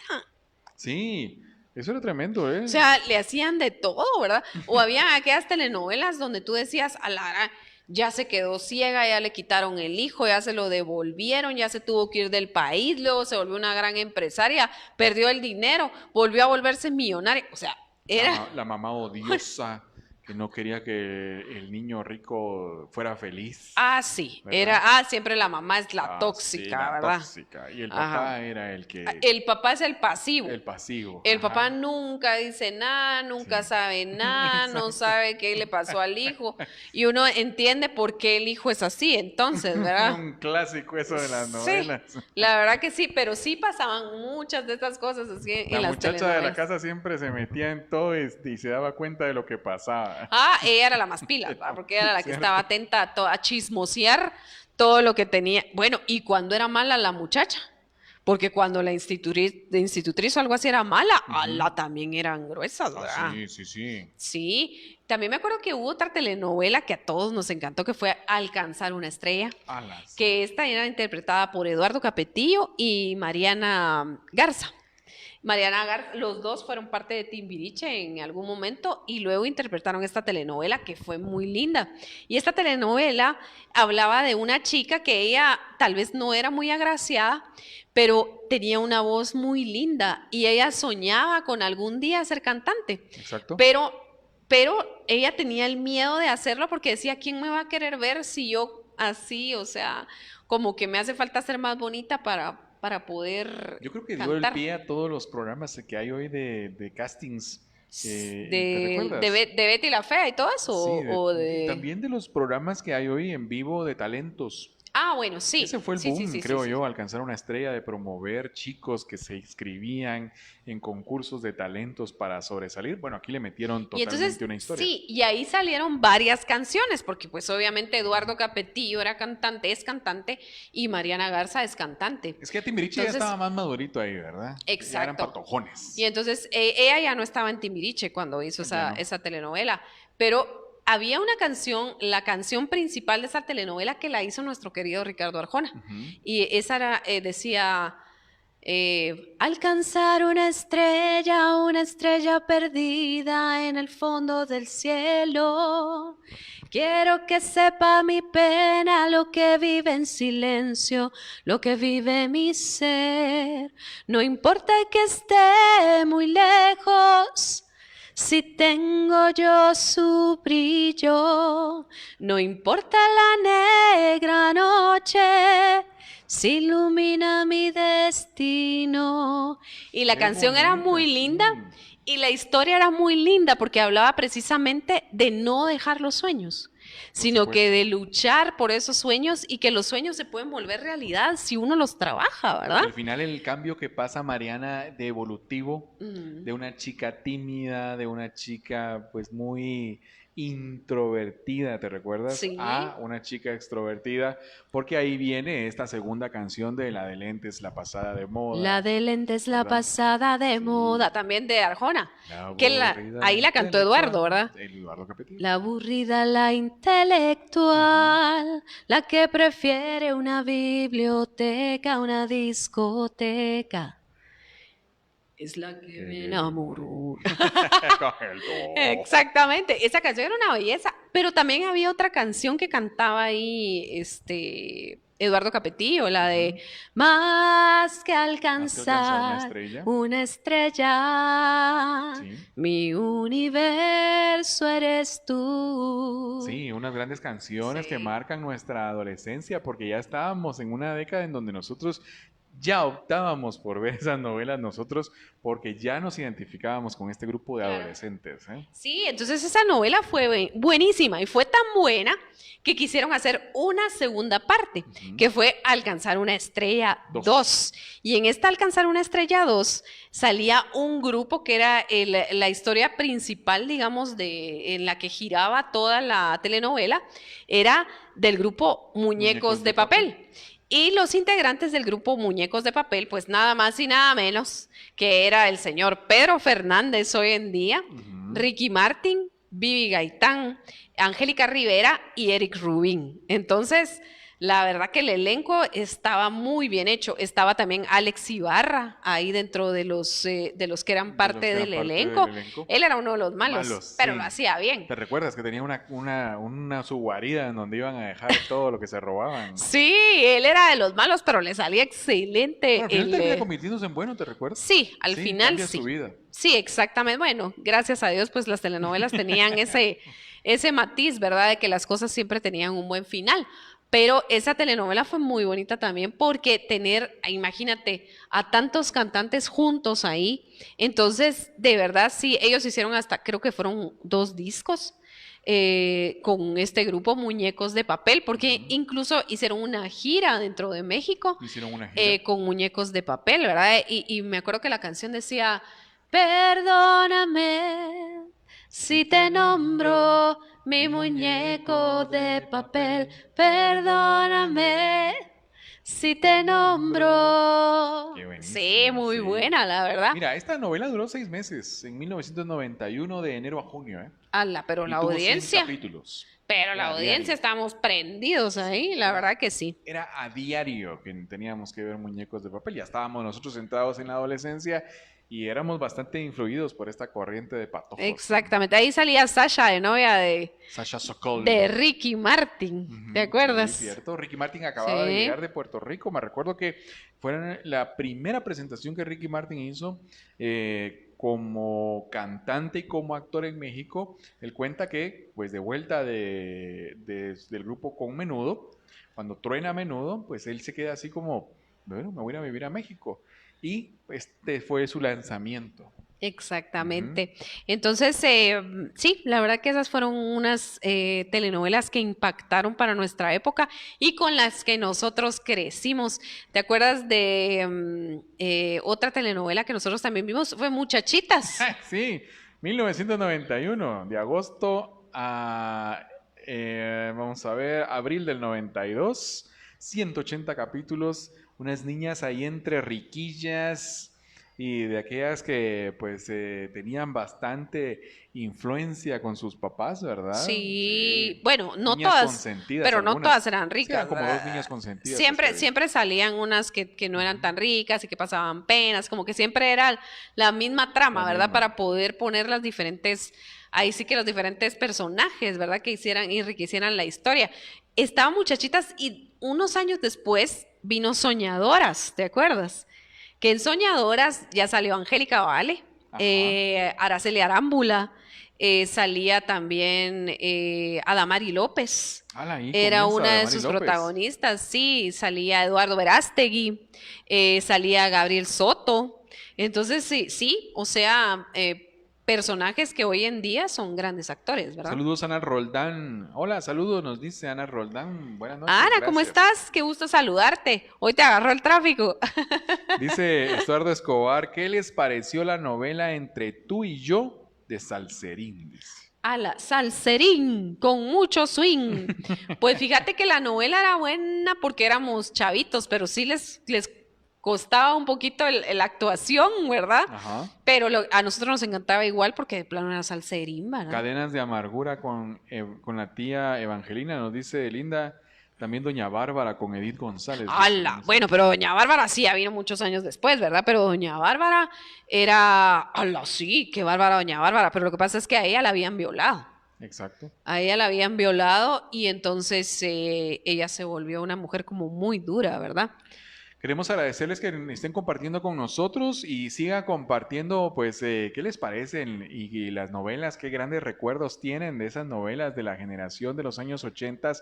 Sí, eso era tremendo, ¿eh? O sea, le hacían de todo, ¿verdad? O había aquellas telenovelas donde tú decías, Alara, ya se quedó ciega, ya le quitaron el hijo, ya se lo devolvieron, ya se tuvo que ir del país, luego se volvió una gran empresaria, perdió el dinero, volvió a volverse millonaria. O sea, era... La mamá odiosa que no quería que el niño rico fuera feliz. Ah, sí, ¿verdad? siempre la mamá es la Sí, tóxica, la ¿verdad? tóxica. Y el Ajá. papá era el que... El papá es el pasivo. El pasivo. El Ajá. papá nunca dice nada, nunca Sí. sabe nada, no sabe qué le pasó al hijo. Y uno entiende por qué el hijo es así, entonces, ¿verdad? Un clásico eso de las Sí, novelas. la verdad que sí, pero sí pasaban muchas de estas cosas así en La las muchacha de la telenovelas. casa siempre se metía en todo y se daba cuenta de lo que pasaba. Ah, ella era la más pila, ¿verdad? Porque ella era la que Cierto. estaba atenta a chismosear todo lo que tenía. Bueno, y cuando era mala la muchacha, porque cuando la institutriz o algo así era mala, ala, también eran gruesas, ¿verdad? Sí. Sí, también me acuerdo que hubo otra telenovela que a todos nos encantó, que fue Alcanzar una estrella, Alas. que esta era interpretada por Eduardo Capetillo y Mariana Garza. Mariana Garza, los dos fueron parte de Timbiriche en algún momento y luego interpretaron esta telenovela que fue muy linda. Y esta telenovela hablaba de una chica que ella tal vez no era muy agraciada, pero tenía una voz muy linda y ella soñaba con algún día ser cantante. Exacto. Pero ella tenía el miedo de hacerlo porque decía, ¿quién me va a querer ver si yo así? O sea, como que me hace falta ser más bonita para poder Yo creo que dio cantar. el pie a todos los programas que hay hoy de castings. ¿Te De recuerdas? Betty la Fea y todo eso. Sí, también de los programas que hay hoy en vivo de talentos. Ah, bueno, sí. Ese fue el Sí, sí, boom, sí, sí, creo sí. yo, alcanzar una estrella, de promover chicos que se inscribían en concursos de talentos para sobresalir. Bueno, aquí le metieron Y entonces, totalmente una historia. sí, y ahí salieron varias canciones, porque pues obviamente Eduardo Capetillo era cantante, es cantante, y Mariana Garza es cantante. Es que Timbiriche ya Entonces, estaba más madurito ahí, ¿verdad? Ya eran exacto. Y patojones. entonces ella ya no estaba en Timbiriche cuando hizo Ya esa, no. esa telenovela, pero había una canción, la canción principal de esa telenovela que la hizo nuestro querido Ricardo Arjona. Ujú. Y esa era, decía, alcanzar una estrella perdida en el fondo del cielo. Quiero que sepa mi pena, lo que vive en silencio, lo que vive mi ser. No importa que esté muy lejos, si tengo yo su brillo. No importa la negra noche, si ilumina mi destino. Y la Qué canción era bonita, muy sí. linda y la historia era muy linda porque hablaba precisamente de no dejar los sueños, Por sino que supuesto. de luchar por esos sueños y que los sueños se pueden volver realidad si uno los trabaja, Porque ¿verdad? al final el cambio que pasa Mariana de evolutivo, Mm. de una chica tímida, de una chica pues muy introvertida, ¿te recuerdas? Sí. A una chica extrovertida, porque ahí viene esta segunda canción de La de Lentes, la pasada de La moda, de lentes, la ¿verdad? pasada de Sí, moda, también de Arjona, la que aburrida, la ahí la cantó Eduardo, intelectual, ¿verdad? Eduardo Capetillo. La aburrida, la Ujú. intelectual, la que prefiere una biblioteca, una discoteca, es la que me Que- enamoró. Con el do. Exactamente, esa canción era una belleza, pero también había otra canción que cantaba ahí, Eduardo Capetillo, la Ujú. de Más que Más que alcanzar una alcanzar estrella. una estrella, Sí. mi universo eres tú. Sí, unas grandes canciones que Sí, marcan nuestra adolescencia, porque ya estábamos en una década en donde nosotros ya optábamos por ver esas novelas nosotros, porque ya nos identificábamos con este grupo de claro. adolescentes, ¿eh? Sí, entonces esa novela fue buenísima y fue tan buena que quisieron hacer una segunda parte, Ujú. que fue Alcanzar una estrella Dos. 2. Y en esta Alcanzar una estrella 2 salía un grupo que era la historia principal, digamos, en la que giraba toda la telenovela, era del grupo Muñecos Muñecos de de papel. Papel. Y los integrantes del grupo Muñecos de Papel, pues nada más y nada menos que era el señor Pedro Fernández hoy en día, Ujú. Ricky Martin, Vivi Gaitán, Angélica Rivera y Eric Rubin. Entonces, la verdad que el elenco estaba muy bien hecho. Estaba también Alex Ibarra ahí dentro de los que eran De los parte que eran del parte del elenco. elenco. Él era uno de los malos, Malos, pero lo sí. hacía bien. ¿Te recuerdas que tenía una subguarida en donde iban a dejar todo lo que se robaban? Sí, él era de los malos, pero le salía excelente Bueno, al final termina convirtiéndose en bueno, ¿te recuerdas? Sí, al Sí, final cambia su sí. vida. Sí, exactamente. Bueno, gracias a Dios, pues las telenovelas tenían ese matiz, ¿verdad? De que las cosas siempre tenían un buen final. Pero esa telenovela fue muy bonita también porque tener, imagínate, a tantos cantantes juntos ahí. Entonces, de verdad, sí, ellos hicieron hasta, creo que fueron 2 discos con este grupo Muñecos de Papel, porque Ujú. incluso hicieron una gira dentro de México Hicieron una gira. con muñecos de papel, ¿verdad? Y me acuerdo que la canción decía, perdóname si te nombro mi muñeco de papel, perdóname si te nombro. Qué Sí, buenísima, muy sí. buena, la verdad. Mira, esta novela duró 6 meses, en 1991, de enero a junio, ¿eh? Ala, pero Y la tuvo 100 audiencia, capítulos. pero la Era a audiencia diario. estábamos prendidos ahí, la Era, verdad que sí. era a diario que teníamos que ver muñecos de papel. Ya estábamos nosotros sentados en la adolescencia y éramos bastante influidos por esta corriente de patojos, ¿no? Exactamente, ahí salía Sasha de novia Sasha Sokol. de Ricky Martin, ¿te Ujú, sí, acuerdas? cierto. Ricky Martin acababa de Sí, llegar de Puerto Rico. Me recuerdo que fue la primera presentación que Ricky Martin hizo como cantante y como actor en México. Él cuenta que, pues de vuelta del grupo con Menudo, cuando truena Menudo, pues él se queda así como, bueno, me voy a vivir a México. Y este fue su lanzamiento. Ujú. Exactamente. Entonces, sí, la verdad que esas fueron unas telenovelas que impactaron para nuestra época y con las que nosotros crecimos. ¿Te acuerdas de otra telenovela que nosotros también vimos? Fue Muchachitas. Sí, 1991, de agosto a, vamos a ver, abril del 92, 180 capítulos, unas niñas ahí entre riquillas y de aquellas que pues tenían bastante influencia con sus papás, ¿verdad? Sí, Sí, bueno, no niñas todas, consentidas pero no todas algunas. eran Sí, eran ricas, como dos ¿verdad? niñas consentidas las que Siempre, había. siempre salían unas que no eran Ujú. tan ricas y que pasaban penas, como que siempre era la misma La trama, ¿verdad? misma. Para poder poner las diferentes, ahí sí que los diferentes personajes, ¿verdad? Que hicieran y enriquecieran la historia. Estaban Muchachitas y unos años después vino Soñadoras, ¿te acuerdas? Que en Soñadoras ya salió Angélica Vale, Ajá. Araceli Arámbula, salía también Adamari López, Ala, ahí era comienza una de Damari sus López. protagonistas, sí, salía Eduardo Verástegui, salía Gabriel Soto, entonces sí, sí, o sea, personajes que hoy en día son grandes actores, ¿verdad? Saludos, Ana Roldán. Hola, saludos, nos dice Ana Roldán. Buenas noches, Ana, ¿cómo gracias. estás? Qué gusto saludarte. Hoy te agarró el tráfico. Dice Estuardo Escobar, ¿qué les pareció la novela Entre tú y yo de Salserín? Dice. A la salserín, con mucho swing. Pues fíjate que la novela era buena porque éramos chavitos, pero sí les costaba un poquito la actuación, ¿verdad? Ajá. Pero a nosotros nos encantaba igual porque de plano era salserín, ¿verdad? Cadenas de amargura con la tía Evangelina, nos dice Linda. También Doña Bárbara con Edith González, dice. ¡Hala! Bueno, pero Doña Bárbara sí, ya vino muchos años después, ¿verdad? Pero Doña Bárbara era, ¡hala! Sí, qué bárbara Doña Bárbara, pero lo que pasa es que a ella la habían violado. Exacto. A ella la habían violado y entonces ella se volvió una mujer como muy dura, ¿verdad? Queremos agradecerles que estén compartiendo con nosotros y sigan compartiendo, pues, qué les parecen y las novelas, qué grandes recuerdos tienen de esas novelas de la generación de los años 80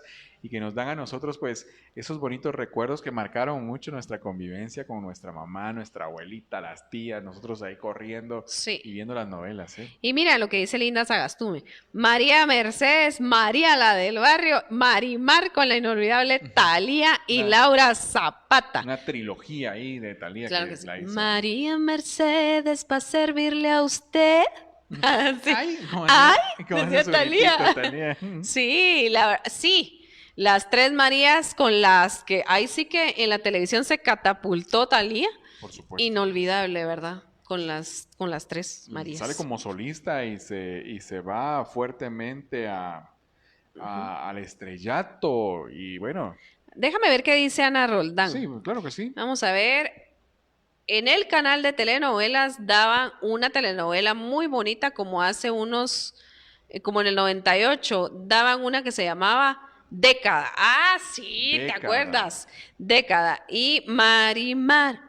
y que nos dan a nosotros, pues, esos bonitos recuerdos que marcaron mucho nuestra convivencia con nuestra mamá, nuestra abuelita, las tías, nosotros ahí corriendo y Sí. viendo las novelas, ¿eh? Y mira lo que dice Linda Sagastume. María Mercedes, María la del barrio, Marimar con la inolvidable Talía y Una, Laura Zapata. una trilogía ahí de Thalía Claro que que sí. la hizo. María Mercedes, para servirle a usted. Sí. Ay, Ay, como ese decía su gritito, Talía. Thalía. Sí, sí. Las tres Marías con las que ahí sí que en la televisión se catapultó Talía. Por supuesto. Inolvidable, ¿verdad? Con las tres Y sale Marías. como solista y se va fuertemente al estrellato. Y bueno, Déjame ver qué dice Ana sí, Roldán. claro que sí. Vamos a ver. En el canal de telenovelas daban una telenovela muy bonita como hace unos, como en el 98, daban una que se llamaba Década. Ah, sí, ¿te Década. acuerdas? Década. Y Marimar.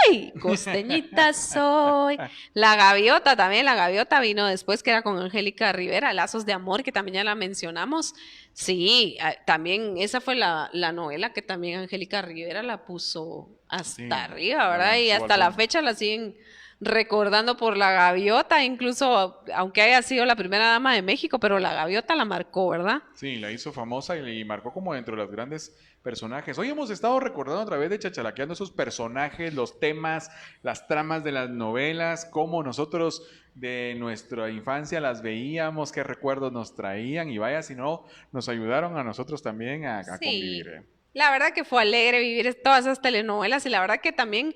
Ay, costeñita soy. La Gaviota también, la Gaviota vino después, que era con Angélica Rivera, Lazos de Amor, que también ya la mencionamos. Sí, también esa fue la novela que también Angélica Rivera la puso hasta Sí, arriba, la ¿verdad? Y lanzó al hasta la mundo. fecha la siguen recordando por la Gaviota, incluso aunque haya sido la primera dama de México, pero la Gaviota la marcó, ¿verdad? Sí, la hizo famosa y marcó como dentro de los grandes personajes. Hoy hemos estado recordando a través de Chachalaqueando esos personajes, los temas, las tramas de las novelas, cómo nosotros de nuestra infancia las veíamos, qué recuerdos nos traían y vaya si no, nos ayudaron a nosotros también a convivir. Sí, la verdad que fue alegre vivir todas esas telenovelas y la verdad que también,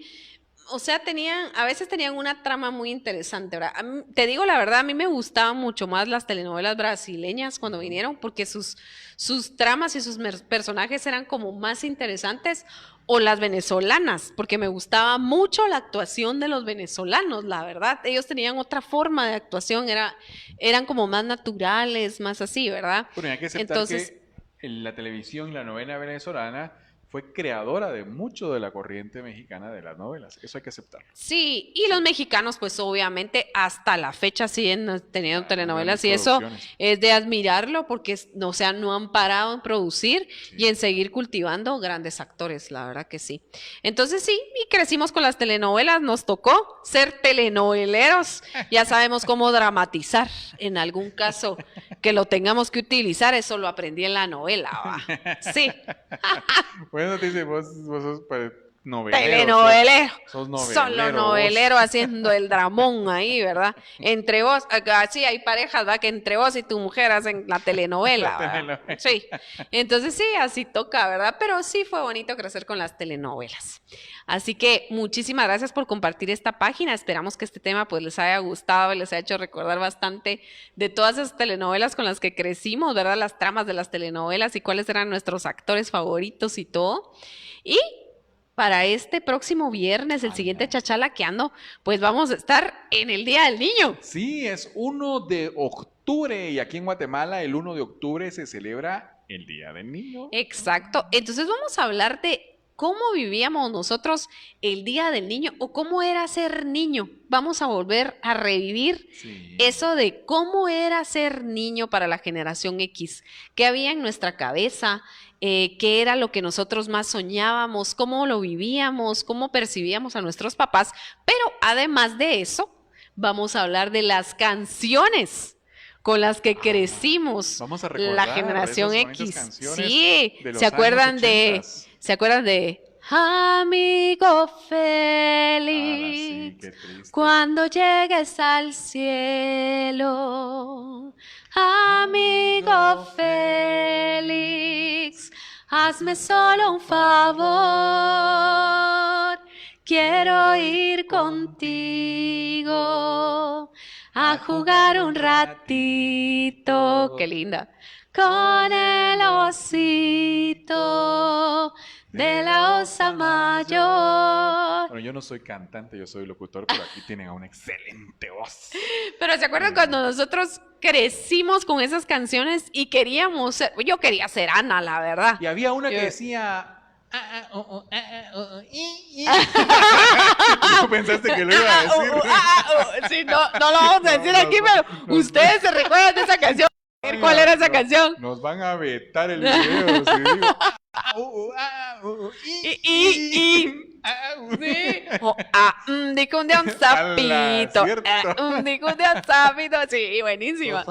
o sea, a veces tenían una trama muy interesante, ¿verdad? Te digo la verdad, a mí me gustaban mucho más las telenovelas brasileñas cuando Ujú. vinieron porque sus tramas y sus personajes eran como más interesantes o las venezolanas, porque me gustaba mucho la actuación de los venezolanos, la verdad. Ellos tenían otra forma de actuación, eran como más naturales, más así, ¿verdad? Bueno, hay que aceptar Entonces, que en la televisión y la novela venezolana fue creadora de mucho de la corriente mexicana de las novelas. Eso hay que aceptarlo. Sí, y los mexicanos, pues obviamente hasta la fecha siguen teniendo telenovelas y eso es de admirarlo porque, o sea, no han parado en producir y en seguir cultivando grandes actores, la verdad que sí. Entonces sí, y crecimos con las telenovelas, nos tocó ser telenoveleros, ya sabemos cómo dramatizar en algún caso que lo tengamos que utilizar, eso lo aprendí en la novela, ¿va? Sí. Bueno, te dice, vos sos novelero. Telenovelero. Sos novelero. Solo novelero haciendo el dramón ahí, ¿verdad? Entre vos, sí, hay parejas, ¿verdad? Que entre vos y tu mujer hacen la telenovela, ¿verdad? Sí. Entonces sí, así toca, ¿verdad? Pero sí fue bonito crecer con las telenovelas. Así que muchísimas gracias por compartir esta página. Esperamos que este tema pues les haya gustado y les haya hecho recordar bastante de todas esas telenovelas con las que crecimos, ¿verdad? Las tramas de las telenovelas y cuáles eran nuestros actores favoritos y todo. Y para este próximo viernes, el siguiente Chachalaqueando, pues vamos a estar en el Día del Niño. Sí, es 1 de octubre y aquí en Guatemala el 1 de octubre se celebra el Día del Niño. Exacto. Entonces vamos a hablar de cómo vivíamos nosotros el Día del Niño o cómo era ser niño. Vamos a volver a revivir eso de cómo era ser niño para la generación X, qué había en nuestra cabeza, qué era lo que nosotros más soñábamos, cómo lo vivíamos, cómo percibíamos a nuestros papás. Pero además de eso, vamos a hablar de las canciones con las que crecimos. Vamos a recordar la generación X. Sí, de los ¿se acuerdan años de 80s? ¿Se acuerdan de Amigo Félix? Sí, qué triste. Cuando llegues al cielo, amigo Félix, hazme solo un favor, quiero ir contigo a jugar un ratito. Qué linda. Con el osito de la Osa Mayor. Bueno, yo no soy cantante, yo soy locutor, pero aquí tienen a una excelente voz. Pero ¿se acuerdan cuando nosotros crecimos con esas canciones y queríamos ser? Yo quería ser Ana, la verdad. Y había una que decía... ¿Tú pensaste que lo iba a decir? Sí, no lo vamos a decir aquí, pero ustedes se recuerdan de esa canción. ¿Cuál era esa canción? Nos van a vetar el video si digo. Sí. Dicunde un sapito. Dicunde un sapito. Sí, buenísima.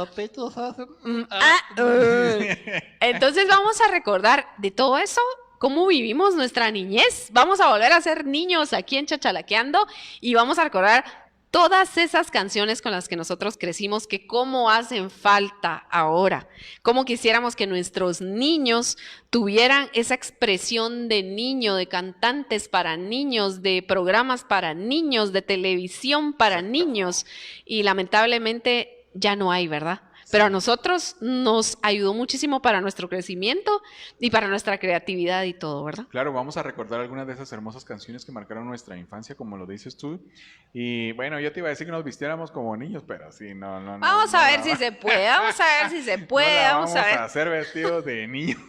Entonces vamos a recordar de todo eso. ¿Cómo vivimos nuestra niñez? Vamos a volver a ser niños aquí en Chachalaqueando y vamos a recordar todas esas canciones con las que nosotros crecimos, que cómo hacen falta ahora, cómo quisiéramos que nuestros niños tuvieran esa expresión de niño, de cantantes para niños, de programas para niños, de televisión para niños, y lamentablemente ya no hay, ¿verdad? Pero a nosotros nos ayudó muchísimo para nuestro crecimiento y para nuestra creatividad y todo, ¿verdad? Claro, vamos a recordar algunas de esas hermosas canciones que marcaron nuestra infancia, como lo dices tú. Y bueno, yo te iba a decir que nos vistiéramos como niños, pero sí, no. Vamos a ver si se puede, vamos a ver si se puede, vamos a ver. Vamos a hacer vestidos de niños.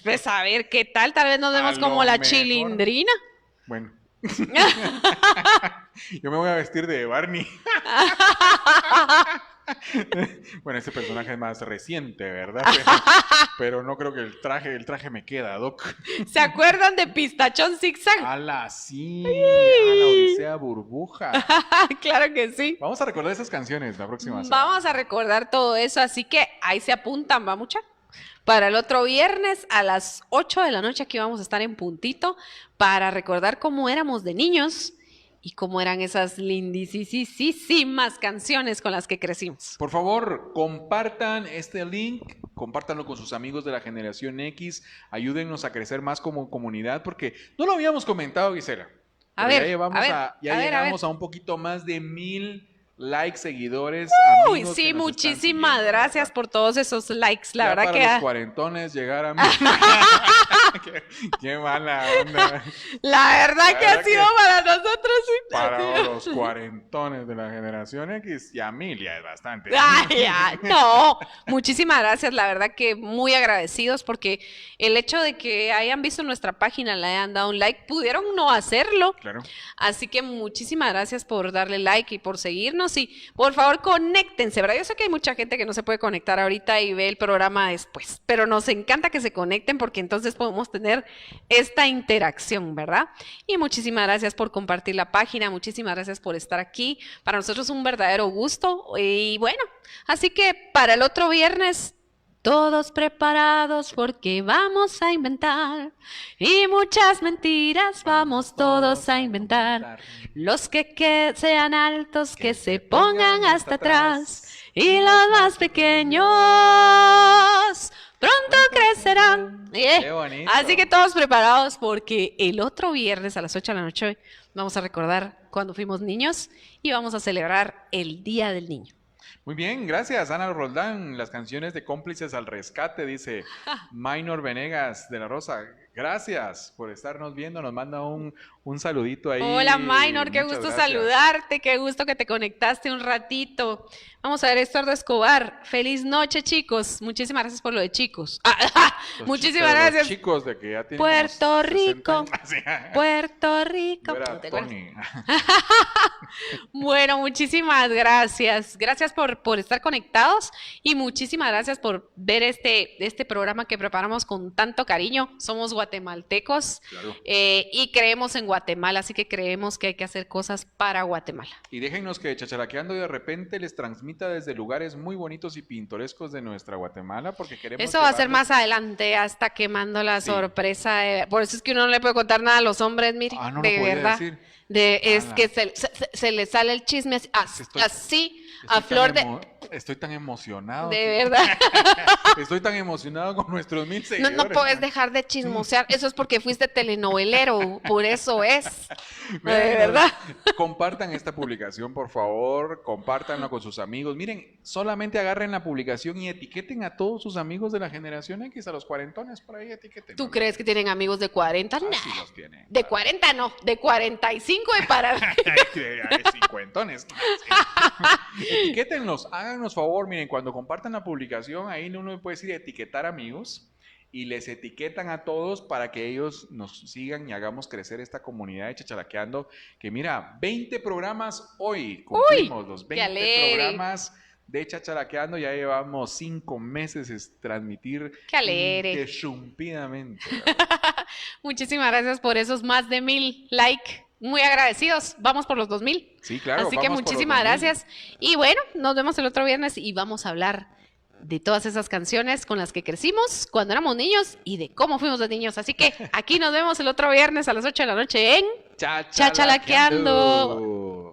Pues a ver qué tal, tal vez nos vemos como la mejor. Chilindrina. Bueno. Yo me voy a vestir de Barney. Bueno, ese personaje es más reciente, ¿verdad? Pero no creo que el traje me queda, Doc. ¿Se acuerdan de Pistachón Zigzag? ¡Hala, sí! ¡La Odisea Burbuja! Claro que sí. Vamos a recordar esas canciones la próxima semana. Vamos a recordar todo eso, así que ahí se apuntan, ¿va mucha? Para el otro viernes a las 8 de la noche aquí vamos a estar en puntito para recordar cómo éramos de niños y cómo eran esas lindísimas canciones con las que crecimos. Por favor, compartan este link, compártanlo con sus amigos de la generación X, ayúdennos a crecer más como comunidad, porque no lo habíamos comentado, Gisela. A ver, Ya llegamos a un poquito más de 1000 likes, seguidores, Uy, amigos sí, que nos están muchísimas siguiendo, gracias ¿verdad? por todos esos likes. La Ya verdad para que los cuarentones llegar a mí. Qué mala onda. la verdad La que ha verdad sido que para nosotros. Sí, ha para sido- los cuarentones de la generación X y a mí ya es bastante. Ay, ay, no, muchísimas gracias, la verdad que muy agradecidos porque el hecho de que hayan visto nuestra página, le hayan dado un like, pudieron no hacerlo, Claro. así que muchísimas gracias por darle like y por seguirnos y por favor conéctense, ¿verdad? Yo sé que hay mucha gente que no se puede conectar ahorita y ve el programa después, pero nos encanta que se conecten porque entonces podemos tener esta interacción, ¿verdad? Y muchísimas gracias por compartir la página, muchísimas gracias por estar aquí. Para nosotros es un verdadero gusto y bueno, así que para el otro viernes, todos preparados porque vamos a inventar y muchas mentiras vamos todos a inventar. Los que sean altos que se pongan hasta atrás y los más pequeños pronto crecerán. Qué bonito. Así que todos preparados porque el otro viernes a las 8 de la noche vamos a recordar cuando fuimos niños y vamos a celebrar el Día del Niño. Muy bien, gracias Ana Roldán. Las canciones de Cómplices al Rescate, dice Minor Venegas de la Rosa. Gracias por estarnos viendo. Nos manda un saludito ahí. Hola Minor, qué Muchas gusto gracias. saludarte, qué gusto que te conectaste un ratito. Vamos a ver, Estuardo Escobar, feliz noche chicos, muchísimas gracias por lo de chicos. Muchísimas Los gracias. chicos de que ya tienen Puerto como 60 Rico, años. Sí. Puerto Rico. Yo era ¿No te acuerdas? Tony. Bueno, muchísimas gracias. Gracias por estar conectados y muchísimas gracias por ver este programa que preparamos con tanto cariño. Somos guatemaltecos Claro. y creemos en Guatemala, así que creemos que hay que hacer cosas para Guatemala. Y déjennos que Chacharaqueando de repente les transmita desde lugares muy bonitos y pintorescos de nuestra Guatemala, porque queremos Eso va a ser llevarles- más adelante, ya está quemando la Sí. sorpresa. Por eso es que uno no le puede contar nada a los hombres, mire, Ah, no lo de podía verdad. decir. Es Ala. que se le sale el chisme así, Estoy- así, a flor de... Estoy tan emocionado. De que- verdad. Estoy tan emocionado con nuestros 1000 No, seguidores. no puedes dejar de chismosear. Eso es porque fuiste telenovelero. Por eso es. De Miren, verdad. Compartan esta publicación, por favor. Compártanlo con sus amigos. Miren, solamente agarren la publicación y etiqueten a todos sus amigos de la generación X, a los cuarentones, por ahí etiqueten. ¿Tú crees que tienen amigos de 40? Sí Nah. los tienen. De 40 no, de 45 y para arriba. Hay cincuentones. Sí. Etiquétenlos, háganos favor. Miren, cuando compartan la publicación, ahí uno puede decir etiquetar amigos y les etiquetan a todos para que ellos nos sigan y hagamos crecer esta comunidad de Chachalaqueando. Que mira, 20 programas hoy cumplimos los 20 alegre. programas de Chachalaqueando. Ya llevamos 5 meses transmitir Qué alegre. interrumpidamente. Muchísimas gracias por esos más de 1000 likes. Muy agradecidos. Vamos por los 2000. Sí, claro. Así que vamos por los muchísimas 2000. gracias. Y bueno, nos vemos el otro viernes y vamos a hablar de todas esas canciones con las que crecimos cuando éramos niños y de cómo fuimos de niños. Así que aquí nos vemos el otro viernes a las 8 de la noche en Chachalaqueando. Chachalaqueando.